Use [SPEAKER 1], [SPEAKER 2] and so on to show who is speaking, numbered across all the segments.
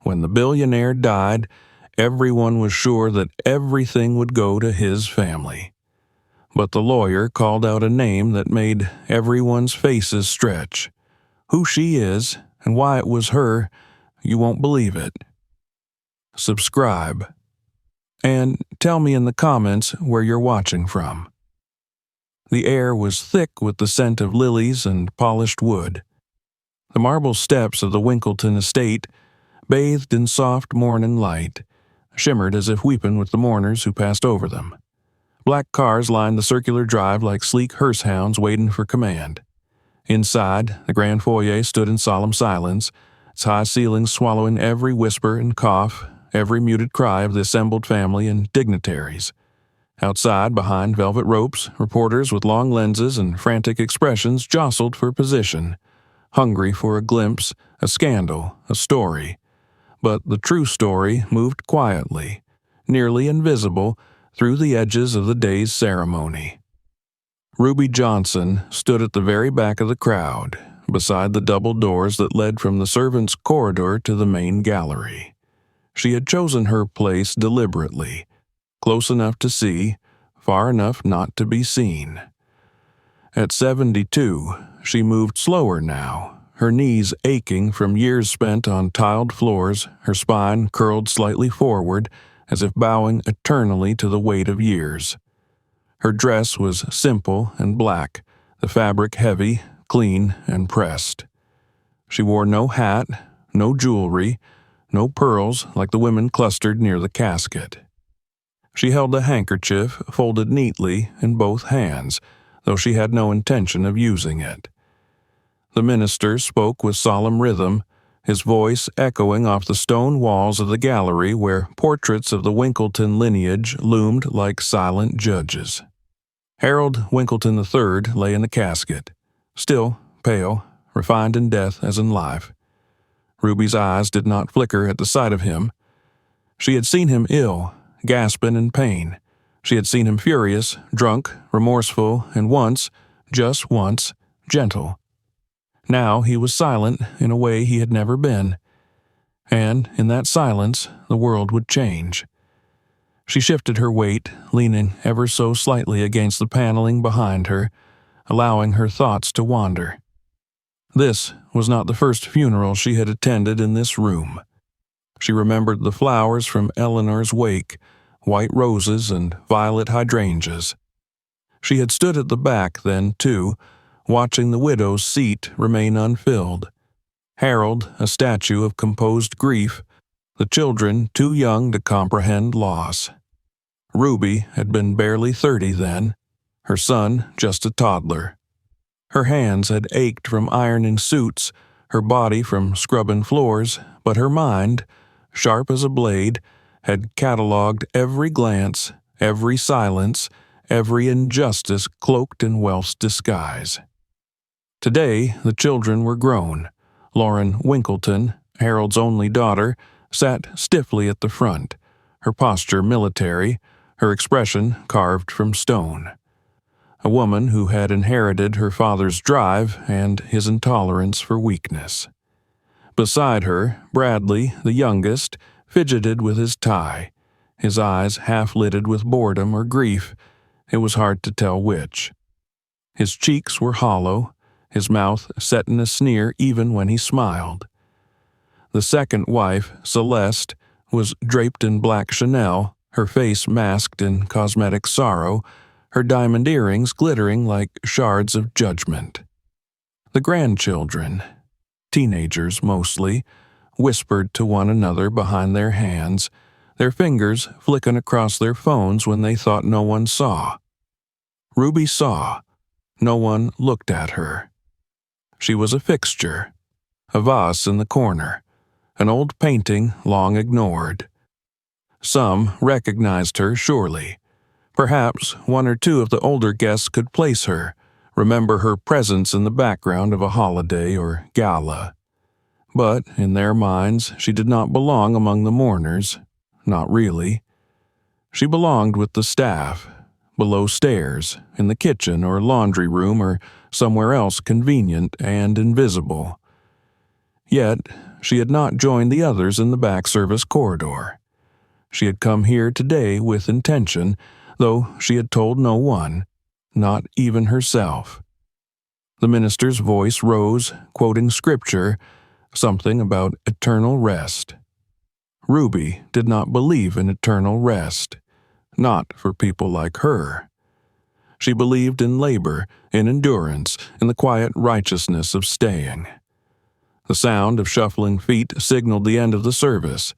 [SPEAKER 1] When the billionaire died, everyone was sure that everything would go to his family. But the lawyer called out a name that made everyone's faces stretch. Who she is and why it was her, you won't believe it. Subscribe. And tell me in the comments where you're watching from. The air was thick with the scent of lilies and polished wood. The marble steps of the Winkleton estate, bathed in soft morning light, shimmered as if weeping with the mourners who passed over them. Black cars lined the circular drive like sleek hearse hounds waiting for command. Inside, the grand foyer stood in solemn silence, its high ceilings swallowing every whisper and cough, every muted cry of the assembled family and dignitaries. Outside, behind velvet ropes, reporters with long lenses and frantic expressions jostled for position, hungry for a glimpse, a scandal, a story. But the true story moved quietly, nearly invisible, through the edges of the day's ceremony. Ruby Johnson stood at the very back of the crowd, beside the double doors that led from the servants' corridor to the main gallery. She had chosen her place deliberately, close enough to see, far enough not to be seen. At 72, she moved slower now, her knees aching from years spent on tiled floors, her spine curled slightly forward, as if bowing eternally to the weight of years. Her dress was simple and black, the fabric heavy, clean, and pressed. She wore no hat, no jewelry, no pearls like the women clustered near the casket. She held a handkerchief folded neatly in both hands, though she had no intention of using it. The minister spoke with solemn rhythm, his voice echoing off the stone walls of the gallery where portraits of the Winkleton lineage loomed like silent judges. Harold Winkleton III lay in the casket, still, pale, refined in death as in life. Ruby's eyes did not flicker at the sight of him. She had seen him ill, gasping in pain. She had seen him furious, drunk, remorseful, and once, just once, gentle. Now he was silent in a way he had never been. And in that silence, the world would change. She shifted her weight, leaning ever so slightly against the paneling behind her, allowing her thoughts to wander. This was not the first funeral she had attended in this room. She remembered the flowers from Eleanor's wake, white roses and violet hydrangeas. She had stood at the back then, too, watching the widow's seat remain unfilled. Harold, a statue of composed grief, the children too young to comprehend loss. Ruby had been barely 30 then, her son just a toddler. Her hands had ached from ironing suits, her body from scrubbing floors, but her mind, sharp as a blade, had catalogued every glance, every silence, every injustice cloaked in wealth's disguise. Today, the children were grown. Lauren Winkleton, Harold's only daughter, sat stiffly at the front, her posture military, her expression carved from stone. A woman who had inherited her father's drive and his intolerance for weakness. Beside her, Bradley, the youngest, fidgeted with his tie, his eyes half-lidded with boredom or grief. It was hard to tell which. His cheeks were hollow, his mouth set in a sneer even when he smiled. The second wife, Celeste, was draped in black Chanel, her face masked in cosmetic sorrow, her diamond earrings glittering like shards of judgment. The grandchildren, teenagers mostly, whispered to one another behind their hands, their fingers flicking across their phones when they thought no one saw. Ruby saw. No one looked at her. She was a fixture, a vase in the corner, an old painting long ignored. Some recognized her surely. Perhaps one or two of the older guests could place her, remember her presence in the background of a holiday or gala. But in their minds she did not belong among the mourners, not really. She belonged with the staff, below stairs, in the kitchen or laundry room or somewhere else convenient and invisible. Yet she had not joined the others in the back service corridor. She had come here today with intention, though she had told no one, not even herself. The minister's voice rose, quoting scripture, something about eternal rest. Ruby did not believe in eternal rest, not for people like her. She believed in labor, in endurance, in the quiet righteousness of staying. The sound of shuffling feet signaled the end of the service.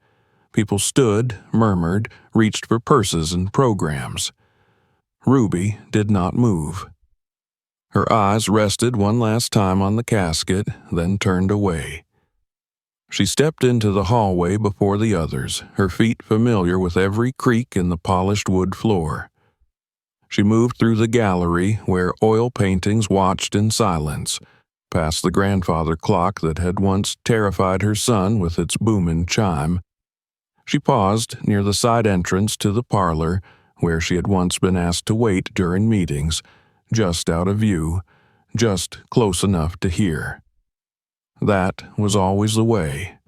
[SPEAKER 1] People stood, murmured, reached for purses and programs. Ruby did not move. Her eyes rested one last time on the casket, then turned away. She stepped into the hallway before the others, her feet familiar with every creak in the polished wood floor. She moved through the gallery where oil paintings watched in silence, past the grandfather clock that had once terrified her son with its booming chime. She paused near the side entrance to the parlor, where she had once been asked to wait during meetings, just out of view, just close enough to hear. That was always the way.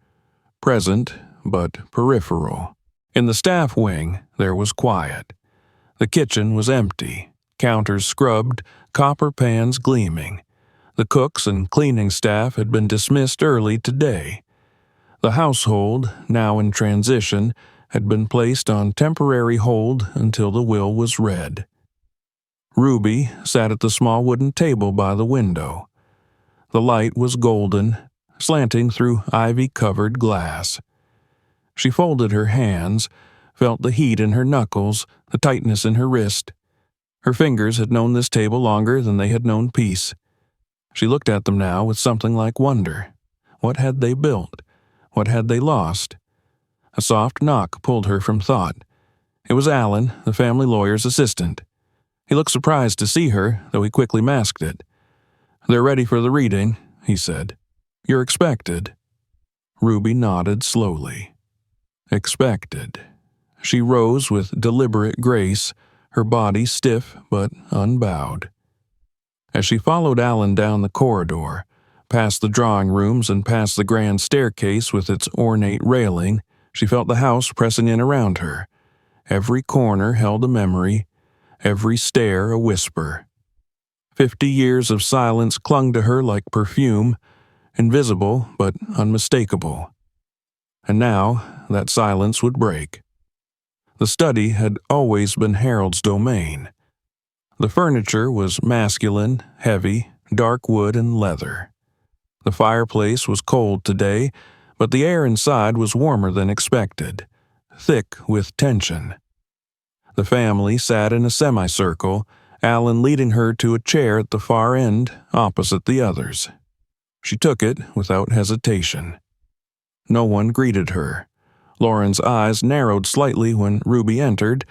[SPEAKER 1] Present, but peripheral. In the staff wing, there was quiet. The kitchen was empty, counters scrubbed, copper pans gleaming. The cooks and cleaning staff had been dismissed early today. The household, now in transition, had been placed on temporary hold until the will was read. Ruby sat at the small wooden table by the window. The light was golden, slanting through ivy-covered glass. She folded her hands, felt the heat in her knuckles, the tightness in her wrist. Her fingers had known this table longer than they had known peace. She looked at them now with something like wonder. What had they built? What had they lost? A soft knock pulled her from thought. It was Alan, the family lawyer's assistant. He looked surprised to see her, though he quickly masked it. "They're ready for the reading," he said. "You're expected." Ruby nodded slowly. Expected. She rose with deliberate grace, her body stiff but unbowed. As she followed Alan down the corridor, past the drawing rooms and past the grand staircase with its ornate railing, she felt the house pressing in around her. Every corner held a memory, every stair a whisper. 50 years of silence clung to her like perfume, invisible but unmistakable. And now that silence would break. The study had always been Harold's domain. The furniture was masculine, heavy, dark wood and leather. The fireplace was cold today, but the air inside was warmer than expected, thick with tension. The family sat in a semicircle, Alan leading her to a chair at the far end, opposite the others. She took it without hesitation. No one greeted her. Lauren's eyes narrowed slightly when Ruby entered,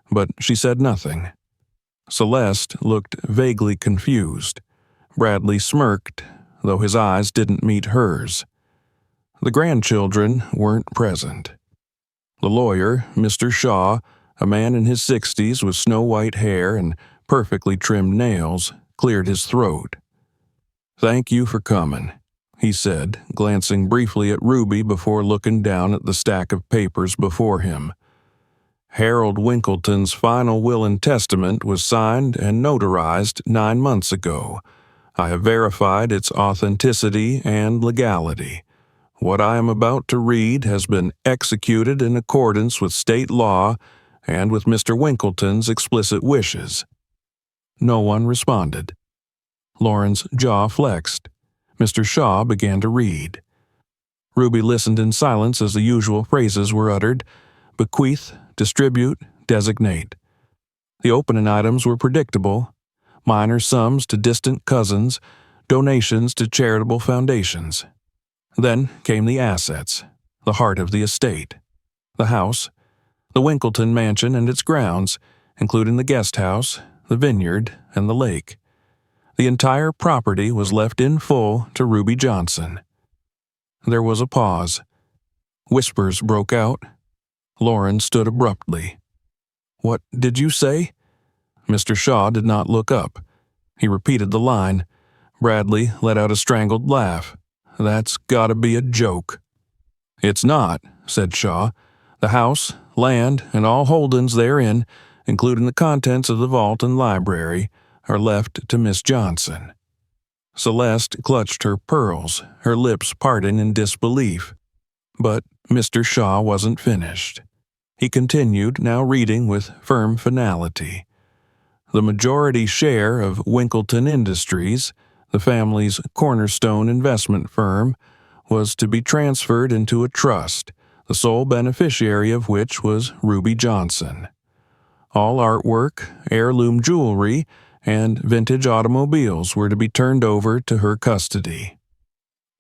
[SPEAKER 1] but she said nothing. Celeste looked vaguely confused. Bradley smirked, though his eyes didn't meet hers. The grandchildren weren't present. The lawyer, Mr. Shaw, a man in his 60s with snow-white hair and perfectly trimmed nails, cleared his throat. "Thank you for coming," he said, glancing briefly at Ruby before looking down at the stack of papers before him. Harold Winkleton's final will and testament was signed and notarized 9 months ago. I have verified its authenticity and legality. What I am about to read has been executed in accordance with state law and with Mr. Winkleton's explicit wishes. No one responded. Lauren's jaw flexed. Mr. Shaw began to read. Ruby listened in silence as the usual phrases were uttered: bequeath, distribute, designate. The opening items were predictable: minor sums to distant cousins, donations to charitable foundations. Then came the assets, the heart of the estate. The house, the Winkleton mansion and its grounds, including the guest house, the vineyard, and the lake. The entire property was left in full to Ruby Johnson. There was a pause. Whispers broke out. Lauren stood abruptly. "What did you say?" Mr. Shaw did not look up. He repeated the line. Bradley let out a strangled laugh. "That's gotta be a joke." "It's not," said Shaw. "The house, land, and all holdings therein, including the contents of the vault and library, are left to Miss Johnson." Celeste clutched her pearls, her lips parting in disbelief. But Mr. Shaw wasn't finished. He continued, now reading with firm finality. "The majority share of Winkleton Industries, the family's cornerstone investment firm, was to be transferred into a trust, the sole beneficiary of which was Ruby Johnson. All artwork, heirloom jewelry, and vintage automobiles were to be turned over to her custody.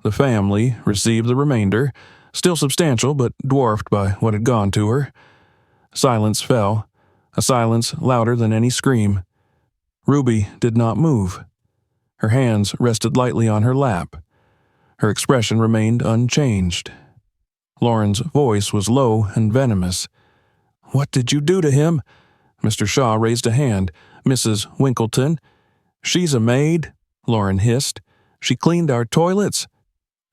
[SPEAKER 1] The family received the remainder, still substantial but dwarfed by what had gone to her. Silence fell, a silence louder than any scream. Ruby did not move. Her hands rested lightly on her lap. Her expression remained unchanged. Lauren's voice was low and venomous. "What did you do to him?" Mr. Shaw raised a hand. "Mrs. Winkleton." "She's a maid," Lauren hissed. "She cleaned our toilets."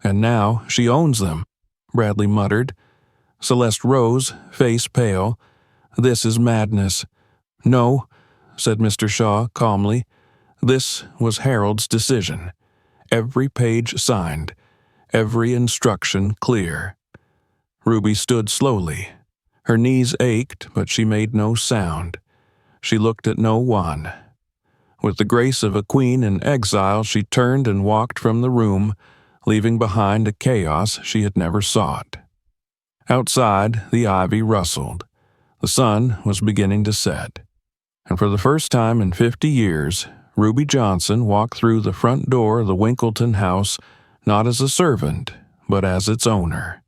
[SPEAKER 1] "And now she owns them," Bradley muttered. Celeste rose, face pale. "This is madness." "No," said Mr. Shaw calmly. "This was Harold's decision. Every page signed, every instruction clear." Ruby stood slowly. Her knees ached, but she made no sound. She looked at no one. With the grace of a queen in exile, she turned and walked from the room, leaving behind a chaos she had never sought. Outside, the ivy rustled. The sun was beginning to set. And for the first time in 50 years, Ruby Johnson walked through the front door of the Winkleton house not as a servant, but as its owner.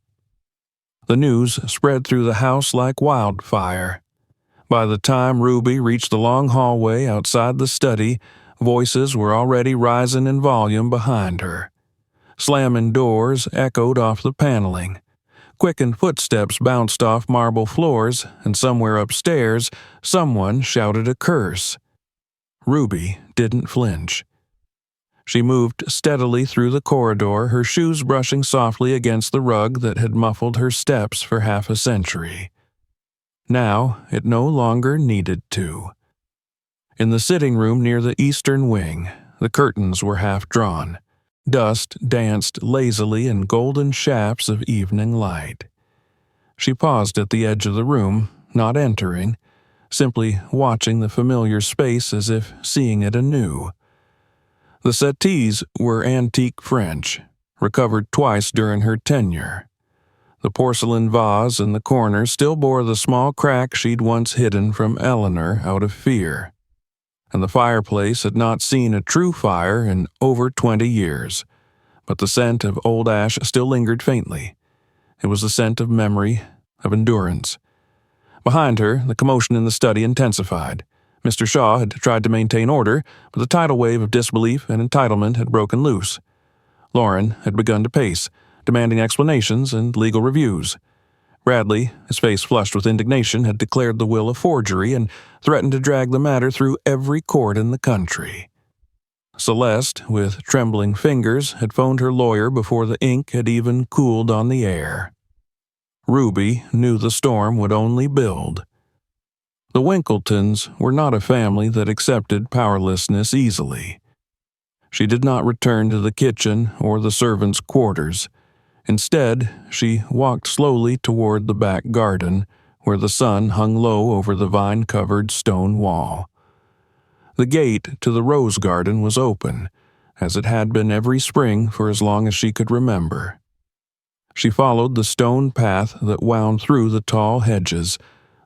[SPEAKER 1] The news spread through the house like wildfire. By the time Ruby reached the long hallway outside the study, voices were already rising in volume behind her. Slamming doors echoed off the paneling. Quickened footsteps bounced off marble floors, and somewhere upstairs, someone shouted a curse. Ruby didn't flinch. She moved steadily through the corridor, her shoes brushing softly against the rug that had muffled her steps for half a century. Now it no longer needed to. In the sitting room near the eastern wing, the curtains were half drawn. Dust danced lazily in golden shafts of evening light. She paused at the edge of the room, not entering, simply watching the familiar space as if seeing it anew. The settees were antique French, recovered twice during her tenure. The porcelain vase in the corner still bore the small crack she'd once hidden from Eleanor out of fear. And the fireplace had not seen a true fire in over 20 years, but the scent of old ash still lingered faintly. It was the scent of memory, of endurance. Behind her, the commotion in the study intensified. Mr. Shaw had tried to maintain order, but the tidal wave of disbelief and entitlement had broken loose. Lauren had begun to pace, demanding explanations and legal reviews. Bradley, his face flushed with indignation, had declared the will a forgery and threatened to drag the matter through every court in the country. Celeste, with trembling fingers, had phoned her lawyer before the ink had even cooled on the air. Ruby knew the storm would only build. The Winkletons were not a family that accepted powerlessness easily. She did not return to the kitchen or the servants' quarters. Instead, she walked slowly toward the back garden, where the sun hung low over the vine-covered stone wall. The gate to the rose garden was open, as it had been every spring for as long as she could remember. She followed the stone path that wound through the tall hedges,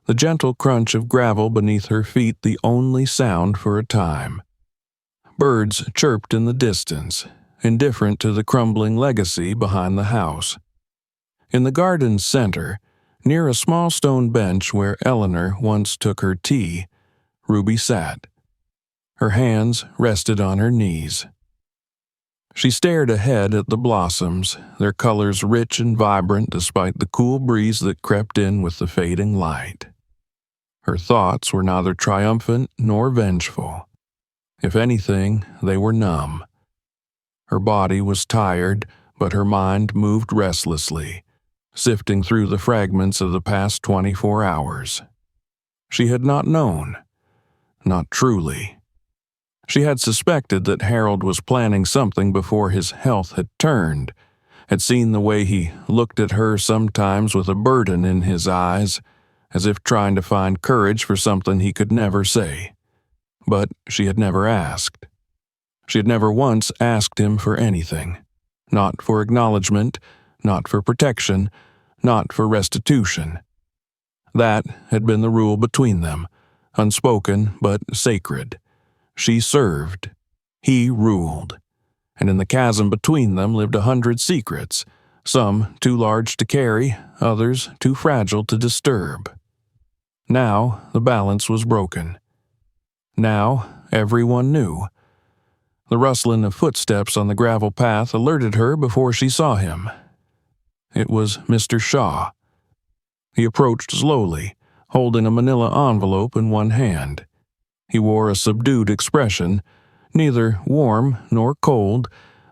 [SPEAKER 1] the gentle crunch of gravel beneath her feet the only sound for a time. Birds chirped in the distance, indifferent to the crumbling legacy behind the house. In the garden's center, near a small stone bench where Eleanor once took her tea, Ruby sat. Her hands rested on her knees. She stared ahead at the blossoms, their colors rich and vibrant despite the cool breeze that crept in with the fading light. Her thoughts were neither triumphant nor vengeful. If anything, they were numb. Her body was tired, but her mind moved restlessly, sifting through the fragments of the past 24 hours. She had not known. Not truly. She had suspected that Harold was planning something before his health had turned, had seen the way he looked at her sometimes with a burden in his eyes, as if trying to find courage for something he could never say. But she had never asked. She had never once asked him for anything. Not for acknowledgement, not for protection, not for restitution. That had been the rule between them, unspoken but sacred. She served. He ruled. And in the chasm between them lived 100 secrets, some too large to carry, others too fragile to disturb. Now the balance was broken. Now everyone knew. The rustling of footsteps on the gravel path alerted her before she saw him. It was Mr. Shaw. He approached slowly, holding a manila envelope in one hand. He wore a subdued expression, neither warm nor cold,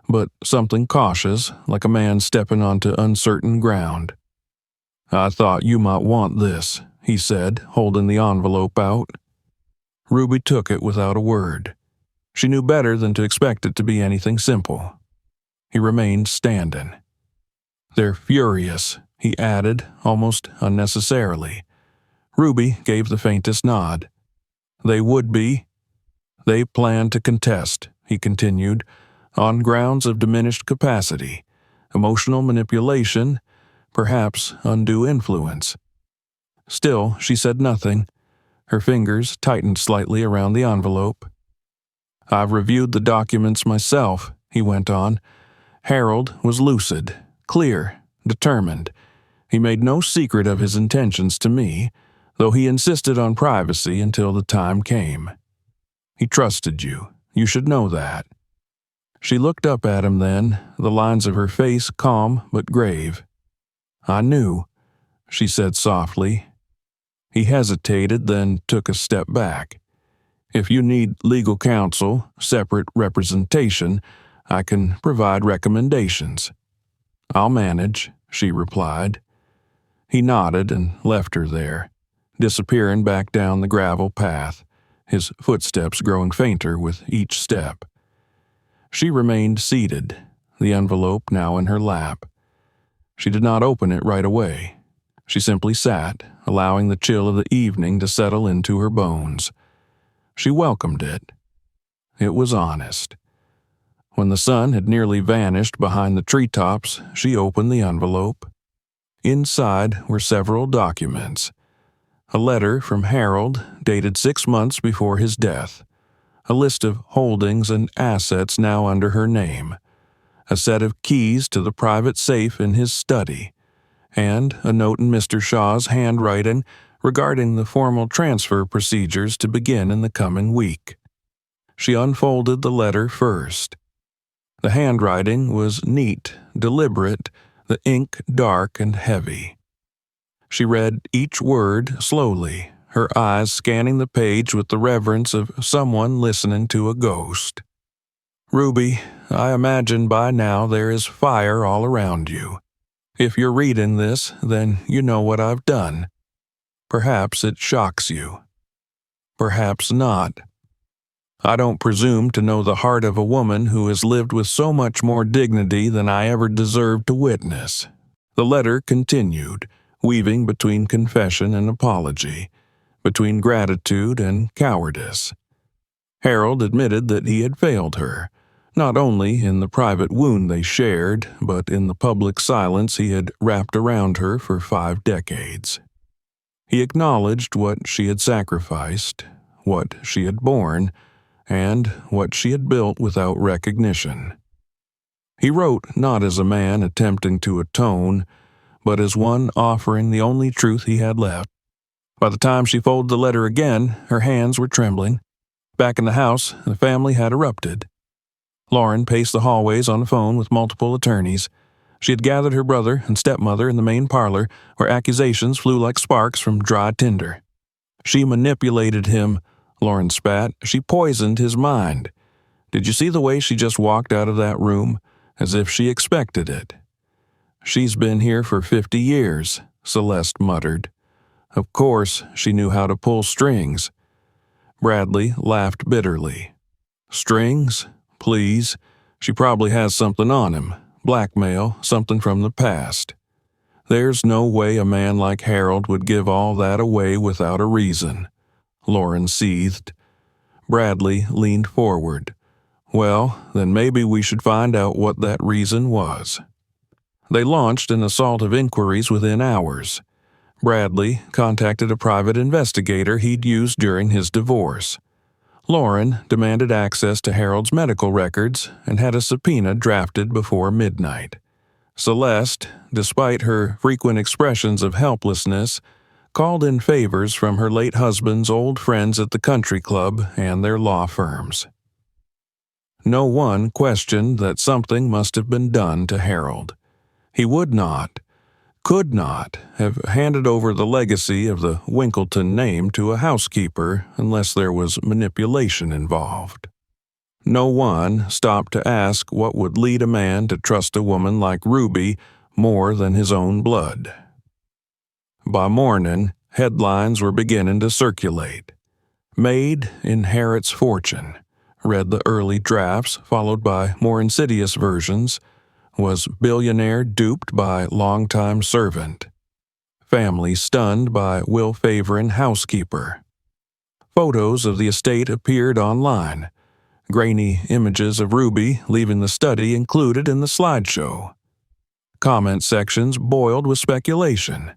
[SPEAKER 1] but something cautious, like a man stepping onto uncertain ground. "I thought you might want this," he said, holding the envelope out. Ruby took it without a word. She knew better than to expect it to be anything simple. He remained standing. "They're furious," he added, almost unnecessarily. Ruby gave the faintest nod. "They would be. They plan to contest," he continued, "on grounds of diminished capacity, emotional manipulation, perhaps undue influence." Still, she said nothing. Her fingers tightened slightly around the envelope. "I've reviewed the documents myself," he went on. "Harold was lucid, clear, determined. He made no secret of his intentions to me, though he insisted on privacy until the time came. He trusted you. You should know that." She looked up at him then, the lines of her face calm but grave. "I knew," she said softly. He hesitated, then took a step back. "If you need legal counsel, separate representation, I can provide recommendations." "I'll manage," she replied. He nodded and left her there, disappearing back down the gravel path, his footsteps growing fainter with each step. She remained seated, the envelope now in her lap. She did not open it right away. She simply sat, allowing the chill of the evening to settle into her bones. She welcomed it. It was honest. When the sun had nearly vanished behind the treetops, she opened the envelope. Inside were several documents. A letter from Harold, dated 6 months before his death. A list of holdings and assets now under her name. A set of keys to the private safe in his study. And a note in Mr. Shaw's handwriting regarding the formal transfer procedures to begin in the coming week. She unfolded the letter first. The handwriting was neat, deliberate, the ink dark and heavy. She read each word slowly, her eyes scanning the page with the reverence of someone listening to a ghost. "Ruby, I imagine by now there is fire all around you. If you're reading this, then you know what I've done. Perhaps it shocks you. Perhaps not. I don't presume to know the heart of a woman who has lived with so much more dignity than I ever deserved to witness." The letter continued, weaving between confession and apology, between gratitude and cowardice. Harold admitted that he had failed her, not only in the private wound they shared, but in the public silence he had wrapped around her for 5 decades. He acknowledged what she had sacrificed, what she had borne, and what she had built without recognition. He wrote not as a man attempting to atone, but as one offering the only truth he had left. By the time she folded the letter again, her hands were trembling. Back in the house, the family had erupted. Lauren paced the hallways on the phone with multiple attorneys. She had gathered her brother and stepmother in the main parlor, where accusations flew like sparks from dry tinder. She manipulated him, Lauren spat. She poisoned his mind. Did you see the way she just walked out of that room, as if she expected it? She's been here for 50 years, Celeste muttered. Of course, she knew how to pull strings. Bradley laughed bitterly. Strings? Please. She probably has something on him. Blackmail, something from the past. There's no way a man like Harold would give all that away without a reason. Lauren seethed. Bradley leaned forward. Well, then maybe we should find out what that reason was. They launched an assault of inquiries within hours. Bradley contacted a private investigator he'd used during his divorce. Lauren demanded access to Harold's medical records and had a subpoena drafted before midnight. Celeste, despite her frequent expressions of helplessness, called in favors from her late husband's old friends at the country club and their law firms. No one questioned that something must have been done to Harold. He would not, could not, have handed over the legacy of the Winkleton name to a housekeeper unless there was manipulation involved. No one stopped to ask what would lead a man to trust a woman like Ruby more than his own blood. By morning, headlines were beginning to circulate. Maid inherits fortune, read the early drafts followed by more insidious versions. Was billionaire duped by longtime servant. Family stunned by will-favoring housekeeper. Photos of the estate appeared online. Grainy images of Ruby leaving the study included in the slideshow. Comment sections boiled with speculation.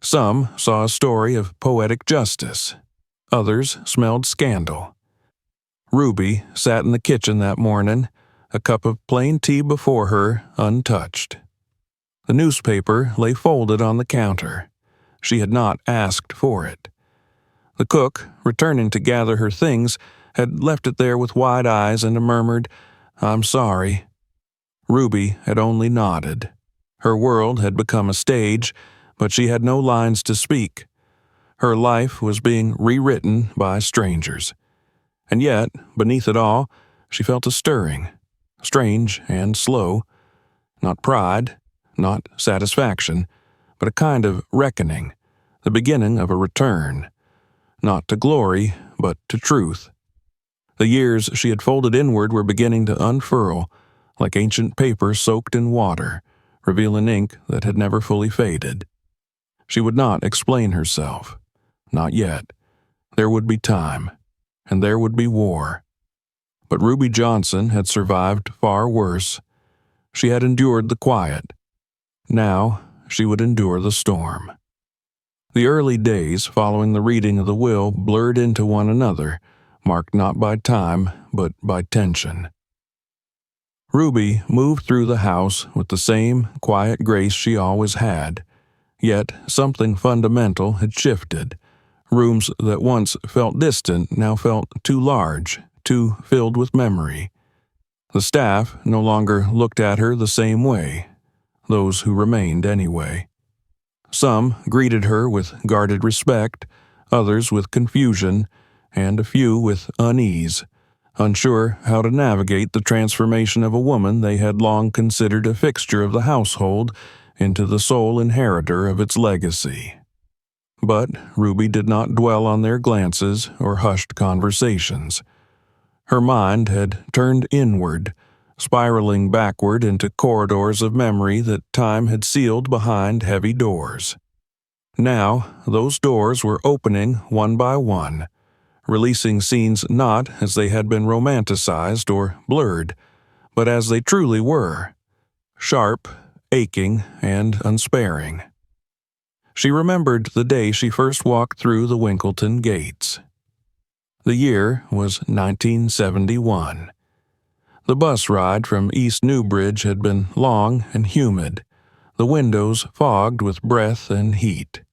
[SPEAKER 1] Some saw a story of poetic justice. Others smelled scandal. Ruby sat in the kitchen that morning, a cup of plain tea before her, untouched. The newspaper lay folded on the counter. She had not asked for it. The cook, returning to gather her things, had left it there with wide eyes and a murmured, "I'm sorry." Ruby had only nodded. Her world had become a stage, but she had no lines to speak. Her life was being rewritten by strangers. And yet, beneath it all, she felt a stirring. Strange and slow. Not pride, not satisfaction, but a kind of reckoning, the beginning of a return. Not to glory, but to truth. The years she had folded inward were beginning to unfurl, like ancient paper soaked in water, revealing ink that had never fully faded. She would not explain herself. Not yet. There would be time, and there would be war. But Ruby Johnson had survived far worse. She had endured the quiet. Now she would endure the storm. The early days following the reading of the will blurred into one another, marked not by time, but by tension. Ruby moved through the house with the same quiet grace she always had, yet something fundamental had shifted. Rooms that once felt distant now felt too large, too filled with memory. The staff no longer looked at her the same way, those who remained anyway. Some greeted her with guarded respect, others with confusion, and a few with unease, unsure how to navigate the transformation of a woman they had long considered a fixture of the household into the sole inheritor of its legacy. But Ruby did not dwell on their glances or hushed conversations. Her mind had turned inward, spiraling backward into corridors of memory that time had sealed behind heavy doors. Now, those doors were opening one by one, releasing scenes not as they had been romanticized or blurred, but as they truly were, sharp, aching, and unsparing. She remembered the day she first walked through the Winkleton gates. The year was 1971. The bus ride from East Newbridge had been long and humid, the windows fogged with breath and heat.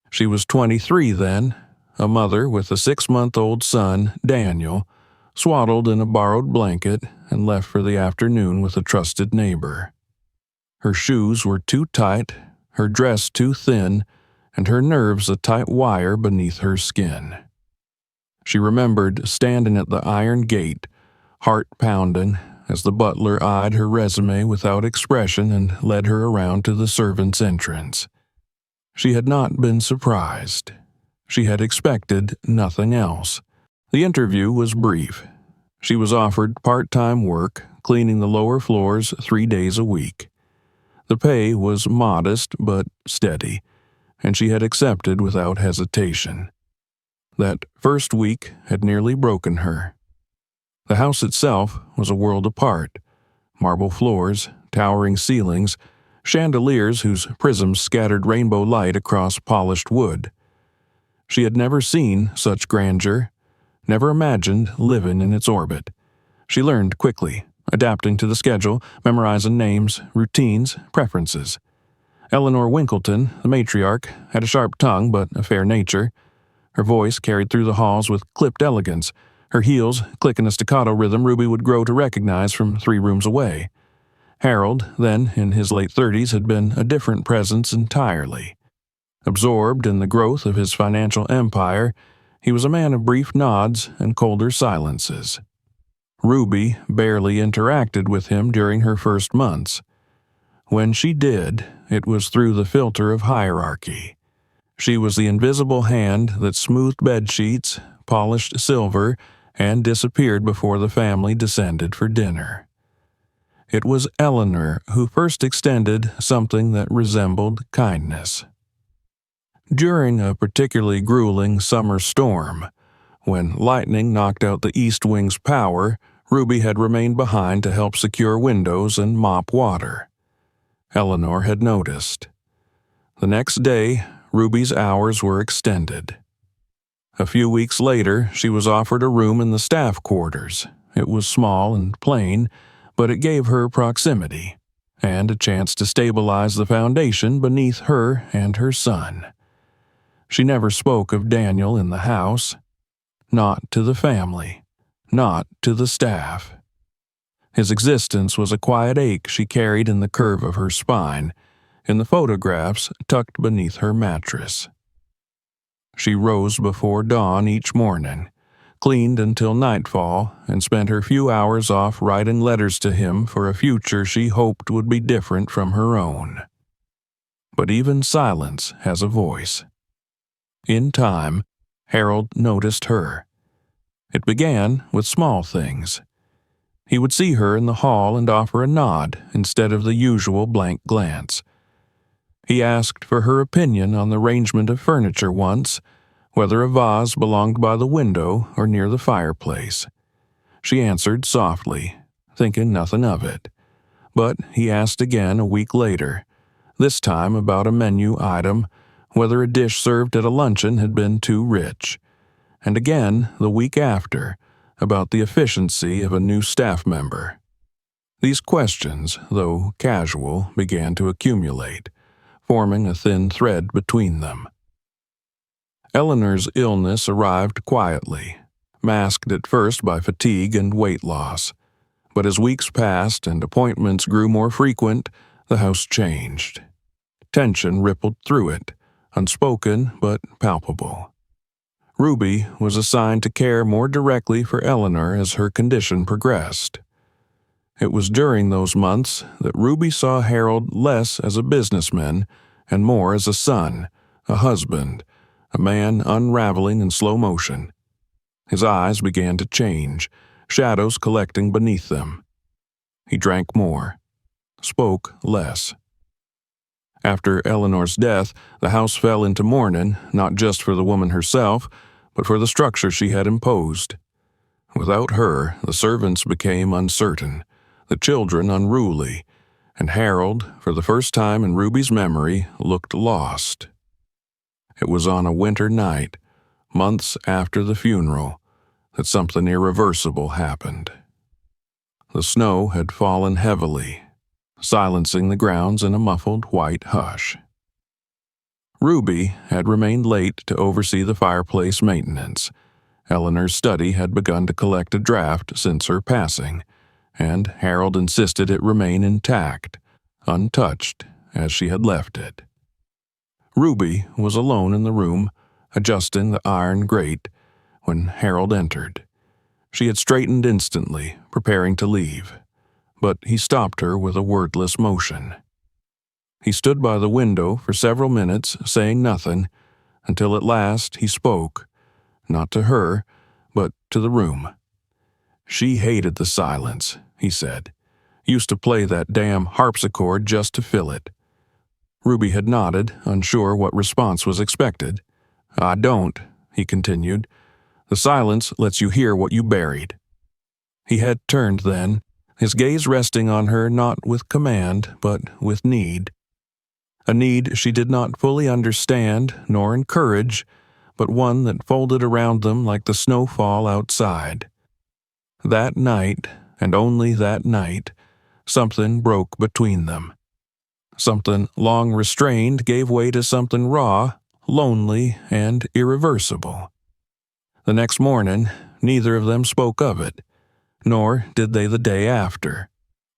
[SPEAKER 1] She was 23 then, a mother with a 6-month-old son, Daniel, swaddled in a borrowed blanket and left for the afternoon with a trusted neighbor. Her shoes were too tight, her dress too thin, and her nerves a tight wire beneath her skin. She remembered standing at the iron gate, heart pounding, as the butler eyed her resume without expression and led her around to the servants' entrance. She had not been surprised. She had expected nothing else. The interview was brief. She was offered part-time work, cleaning the lower floors 3 days a week. The pay was modest but steady, and she had accepted without hesitation. That first week had nearly broken her. The house itself was a world apart. Marble floors, towering ceilings, chandeliers whose prisms scattered rainbow light across polished wood. She had never seen such grandeur, never imagined living in its orbit. She learned quickly, adapting to the schedule, memorizing names, routines, preferences. Eleanor Winkleton, the matriarch, had a sharp tongue but a fair nature. Her voice carried through the halls with clipped elegance. Her heels click in a staccato rhythm Ruby would grow to recognize from 3 rooms away. Harold, then in his late 30s, had been a different presence entirely. Absorbed in the growth of his financial empire, he was a man of brief nods and colder silences. Ruby barely interacted with him during her first months. When she did, it was through the filter of hierarchy. She was the invisible hand that smoothed bedsheets, polished silver, and disappeared before the family descended for dinner. It was Eleanor who first extended something that resembled kindness. During a particularly grueling summer storm, when lightning knocked out the east wing's power, Ruby had remained behind to help secure windows and mop water. Eleanor had noticed. The next day, Ruby's hours were extended. A few weeks later, she was offered a room in the staff quarters. It was small and plain, but it gave her proximity, and a chance to stabilize the foundation beneath her and her son. She never spoke of Daniel in the house. Not to the family. Not to the staff. His existence was a quiet ache she carried in the curve of her spine, in the photographs tucked beneath her mattress. She rose before dawn each morning, cleaned until nightfall, and spent her few hours off writing letters to him for a future she hoped would be different from her own. But even silence has a voice. In time, Harold noticed her. It began with small things. He would see her in the hall and offer a nod instead of the usual blank glance. He asked for her opinion on the arrangement of furniture once, whether a vase belonged by the window or near the fireplace. She answered softly, thinking nothing of it. But he asked again a week later, this time about a menu item, whether a dish served at a luncheon had been too rich. And again, the week after, about the efficiency of a new staff member. These questions, though casual, began to accumulate, forming a thin thread between them. Eleanor's illness arrived quietly, masked at first by fatigue and weight loss. But as weeks passed and appointments grew more frequent, the house changed. Tension rippled through it, unspoken but palpable. Ruby was assigned to care more directly for Eleanor as her condition progressed. It was during those months that Ruby saw Harold less as a businessman and more as a son, a husband, a man unraveling in slow motion. His eyes began to change, shadows collecting beneath them. He drank more, spoke less. After Eleanor's death, the house fell into mourning, not just for the woman herself, but for the structure she had imposed. Without her, the servants became uncertain, the children unruly, and Harold, for the first time in Ruby's memory, looked lost. It was on a winter night, months after the funeral, that something irreversible happened. The snow had fallen heavily, silencing the grounds in a muffled white hush. Ruby had remained late to oversee the fireplace maintenance. Eleanor's study had begun to collect a draft since her passing, and Harold insisted it remain intact, untouched as she had left it. Ruby was alone in the room, adjusting the iron grate, when Harold entered. She had straightened instantly, preparing to leave. but he stopped her with a wordless motion. He stood by the window for several minutes, saying nothing, until at last he spoke, not to her, but to the room. She hated the silence, he said. Used to play that damn harpsichord just to fill it. Ruby had nodded, unsure what response was expected. I don't, he continued. The silence lets you hear what you buried. He had turned then, his gaze resting on her not with command, but with need. A need she did not fully understand nor encourage, but one that folded around them like the snowfall outside. That night, and only that night, something broke between them. Something long restrained gave way to something raw, lonely, and irreversible. The next morning, neither of them spoke of it, nor did they the day after,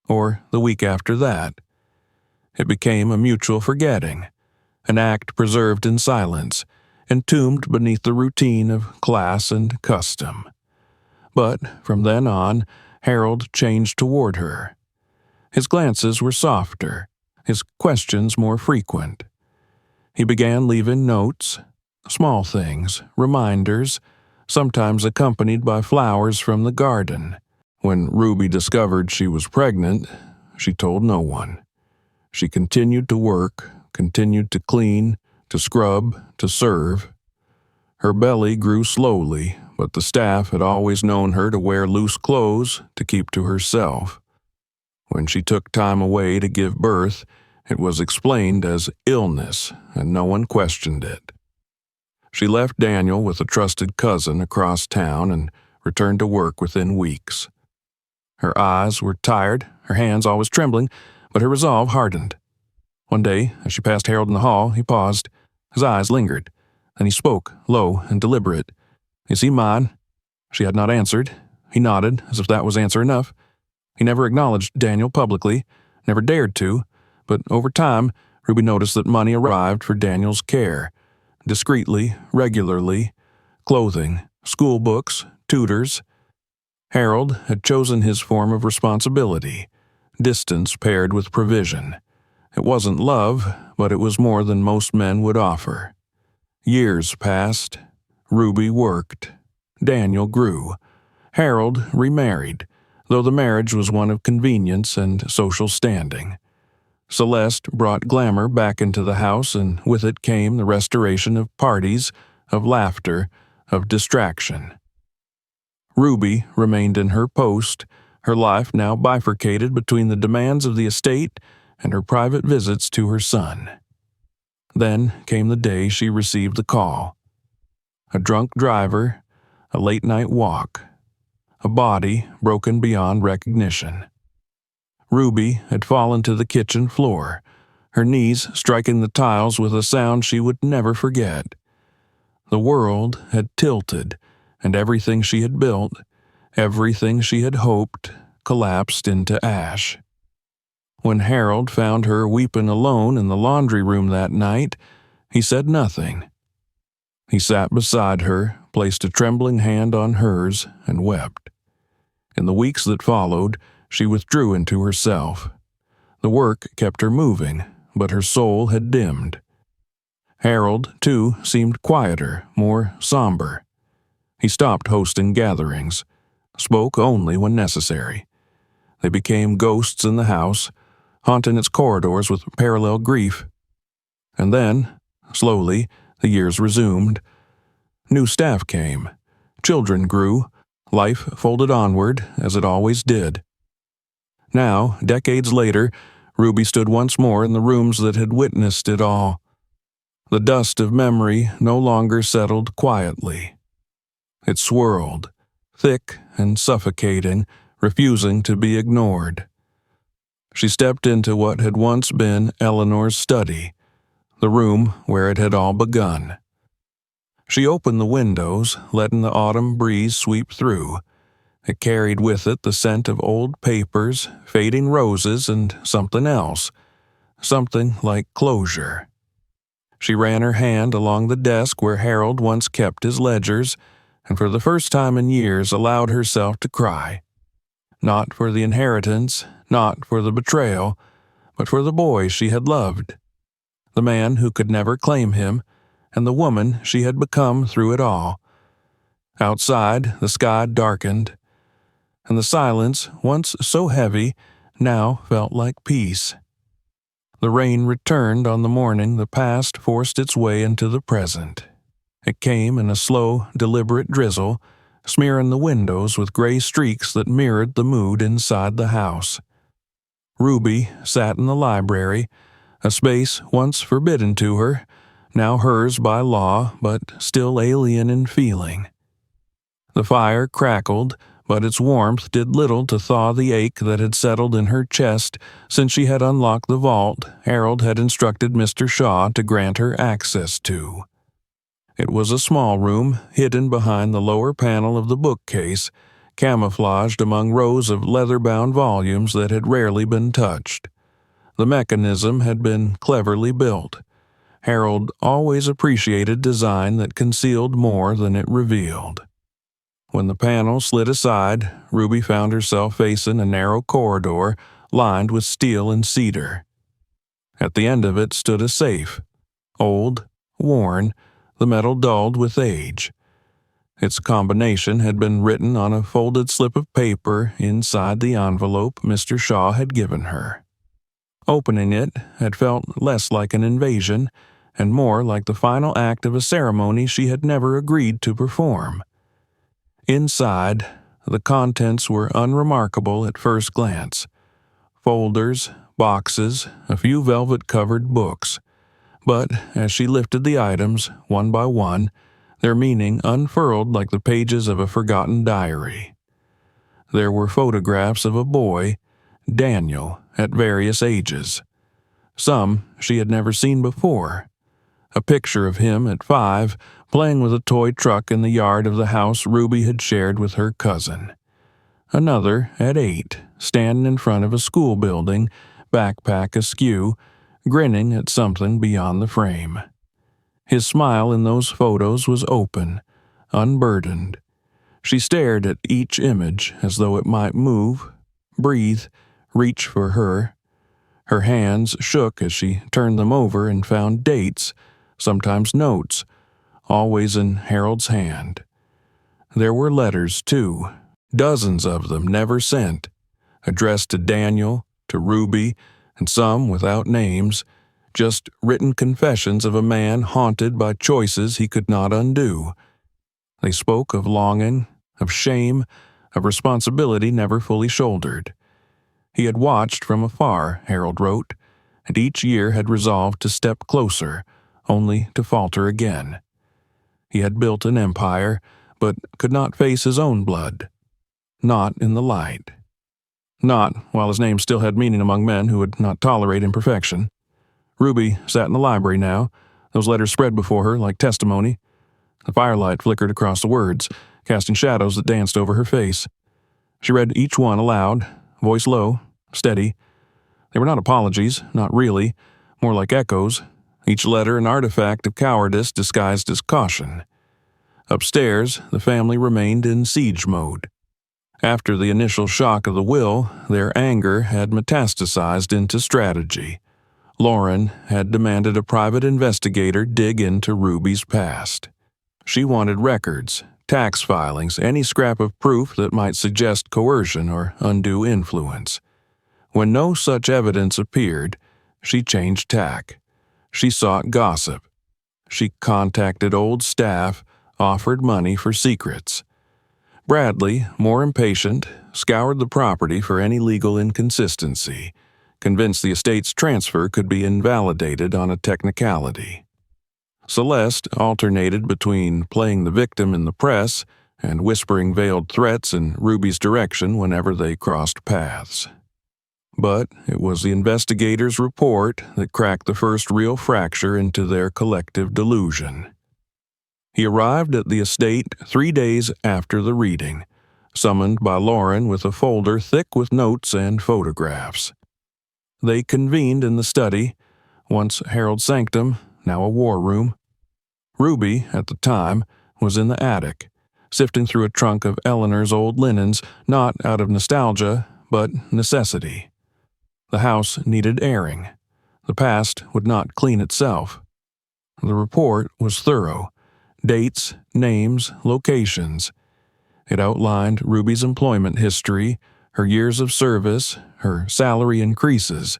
[SPEAKER 1] or the week after that. It became a mutual forgetting, an act preserved in silence, entombed beneath the routine of class and custom. But from then on, Harold changed toward her. His glances were softer, his questions more frequent. He began leaving notes, small things, reminders, sometimes accompanied by flowers from the garden. When Ruby discovered she was pregnant, she told no one. She continued to work, continued to clean, to scrub, to serve. Her belly grew slowly, but the staff had always known her to wear loose clothes to keep to herself. When she took time away to give birth, it was explained as illness, and no one questioned it. She left Daniel with a trusted cousin across town and returned to work within weeks. Her eyes were tired, her hands always trembling, but her resolve hardened. One day, as she passed Harold in the hall, he paused. His eyes lingered. Then he spoke, low and deliberate. Is he mine? She had not answered. He nodded, as if that was answer enough. He never acknowledged Daniel publicly, never dared to, but over time, Ruby noticed that money arrived for Daniel's care. Discreetly, regularly, clothing, school books, tutors. Harold had chosen his form of responsibility, distance paired with provision. It wasn't love, but it was more than most men would offer. Years passed. Ruby worked. Daniel grew. Harold remarried, though the marriage was one of convenience and social standing. Celeste brought glamour back into the house, and with it came the restoration of parties, of laughter, of distraction. Ruby remained in her post, her life now bifurcated between the demands of the estate and her private visits to her son. Then came the day she received the call. A drunk driver, a late-night walk, a body broken beyond recognition. Ruby had fallen to the kitchen floor, her knees striking the tiles with a sound she would never forget. The world had tilted, and everything she had built, everything she had hoped, collapsed into ash. When Harold found her weeping alone in the laundry room that night, he said nothing. He sat beside her, placed a trembling hand on hers, and wept. In the weeks that followed, she withdrew into herself. The work kept her moving, but her soul had dimmed. Harold, too, seemed quieter, more somber. He stopped hosting gatherings, spoke only when necessary. They became ghosts in the house, haunting its corridors with parallel grief. And then, slowly, the years resumed. New staff came. Children grew. Life folded onward, as it always did. Now, decades later, Ruby stood once more in the rooms that had witnessed it all. The dust of memory no longer settled quietly. It swirled, thick and suffocating, refusing to be ignored. She stepped into what had once been Eleanor's study, the room where it had all begun. She opened the windows, letting the autumn breeze sweep through. It carried with it the scent of old papers, fading roses, and something else, something like closure. She ran her hand along the desk where Harold once kept his ledgers, and for the first time in years allowed herself to cry. Not for the inheritance, not for the betrayal, but for the boy she had loved, the man who could never claim him, and the woman she had become through it all. Outside, the sky darkened, and the silence, once so heavy, now felt like peace. The rain returned on the morning the past forced its way into the present. It came in a slow, deliberate drizzle, smearing the windows with gray streaks that mirrored the mood inside the house. Ruby sat in the library, a space once forbidden to her, now hers by law, but still alien in feeling. The fire crackled, but its warmth did little to thaw the ache that had settled in her chest since she had unlocked the vault Harold had instructed Mr. Shaw to grant her access to. It was a small room, hidden behind the lower panel of the bookcase, camouflaged among rows of leather-bound volumes that had rarely been touched. The mechanism had been cleverly built. Harold always appreciated design that concealed more than it revealed. When the panel slid aside, Ruby found herself facing a narrow corridor lined with steel and cedar. At the end of it stood a safe, old, worn, the metal dulled with age. Its combination had been written on a folded slip of paper inside the envelope Mr. Shaw had given her. Opening it had felt less like an invasion and more like the final act of a ceremony she had never agreed to perform. Inside, the contents were unremarkable at first glance. Folders, boxes, a few velvet-covered books. But as she lifted the items, one by one, their meaning unfurled like the pages of a forgotten diary. There were photographs of a boy, Daniel, at various ages. Some she had never seen before. A picture of him at 5, playing with a toy truck in the yard of the house Ruby had shared with her cousin. Another at 8, standing in front of a school building, backpack askew, grinning at something beyond the frame. His smile in those photos was open, unburdened. She stared at each image as though it might move, breathe, reach for her. Her hands shook as she turned them over and found dates, sometimes notes, always in Harold's hand. There were letters, too, dozens of them never sent, addressed to Daniel, to Ruby, and some without names, just written confessions of a man haunted by choices he could not undo. They spoke of longing, of shame, of responsibility never fully shouldered. He had watched from afar, Harold wrote, and each year had resolved to step closer, only to falter again. He had built an empire, but could not face his own blood. Not in the light. Not while his name still had meaning among men who would not tolerate imperfection. Ruby sat in the library now, those letters spread before her like testimony. The firelight flickered across the words, casting shadows that danced over her face. She read each one aloud, voice low, steady. They were not apologies, not really, more like echoes, each letter an artifact of cowardice disguised as caution. Upstairs, the family remained in siege mode. After the initial shock of the will, their anger had metastasized into strategy. Lauren had demanded a private investigator dig into Ruby's past. She wanted records, tax filings, any scrap of proof that might suggest coercion or undue influence. When no such evidence appeared, she changed tack. She sought gossip. She contacted old staff, offered money for secrets. Bradley, more impatient, scoured the property for any legal inconsistency, convinced the estate's transfer could be invalidated on a technicality. Celeste alternated between playing the victim in the press and whispering veiled threats in Ruby's direction whenever they crossed paths. But it was the investigator's report that cracked the first real fracture into their collective delusion. He arrived at the estate 3 days after the reading, summoned by Lauren with a folder thick with notes and photographs. They convened in the study, once Harold's sanctum, now a war room. Ruby, at the time, was in the attic, sifting through a trunk of Eleanor's old linens, not out of nostalgia, but necessity. The house needed airing. The past would not clean itself. The report was thorough. Dates, names, locations. It outlined Ruby's employment history, her years of service, her salary increases.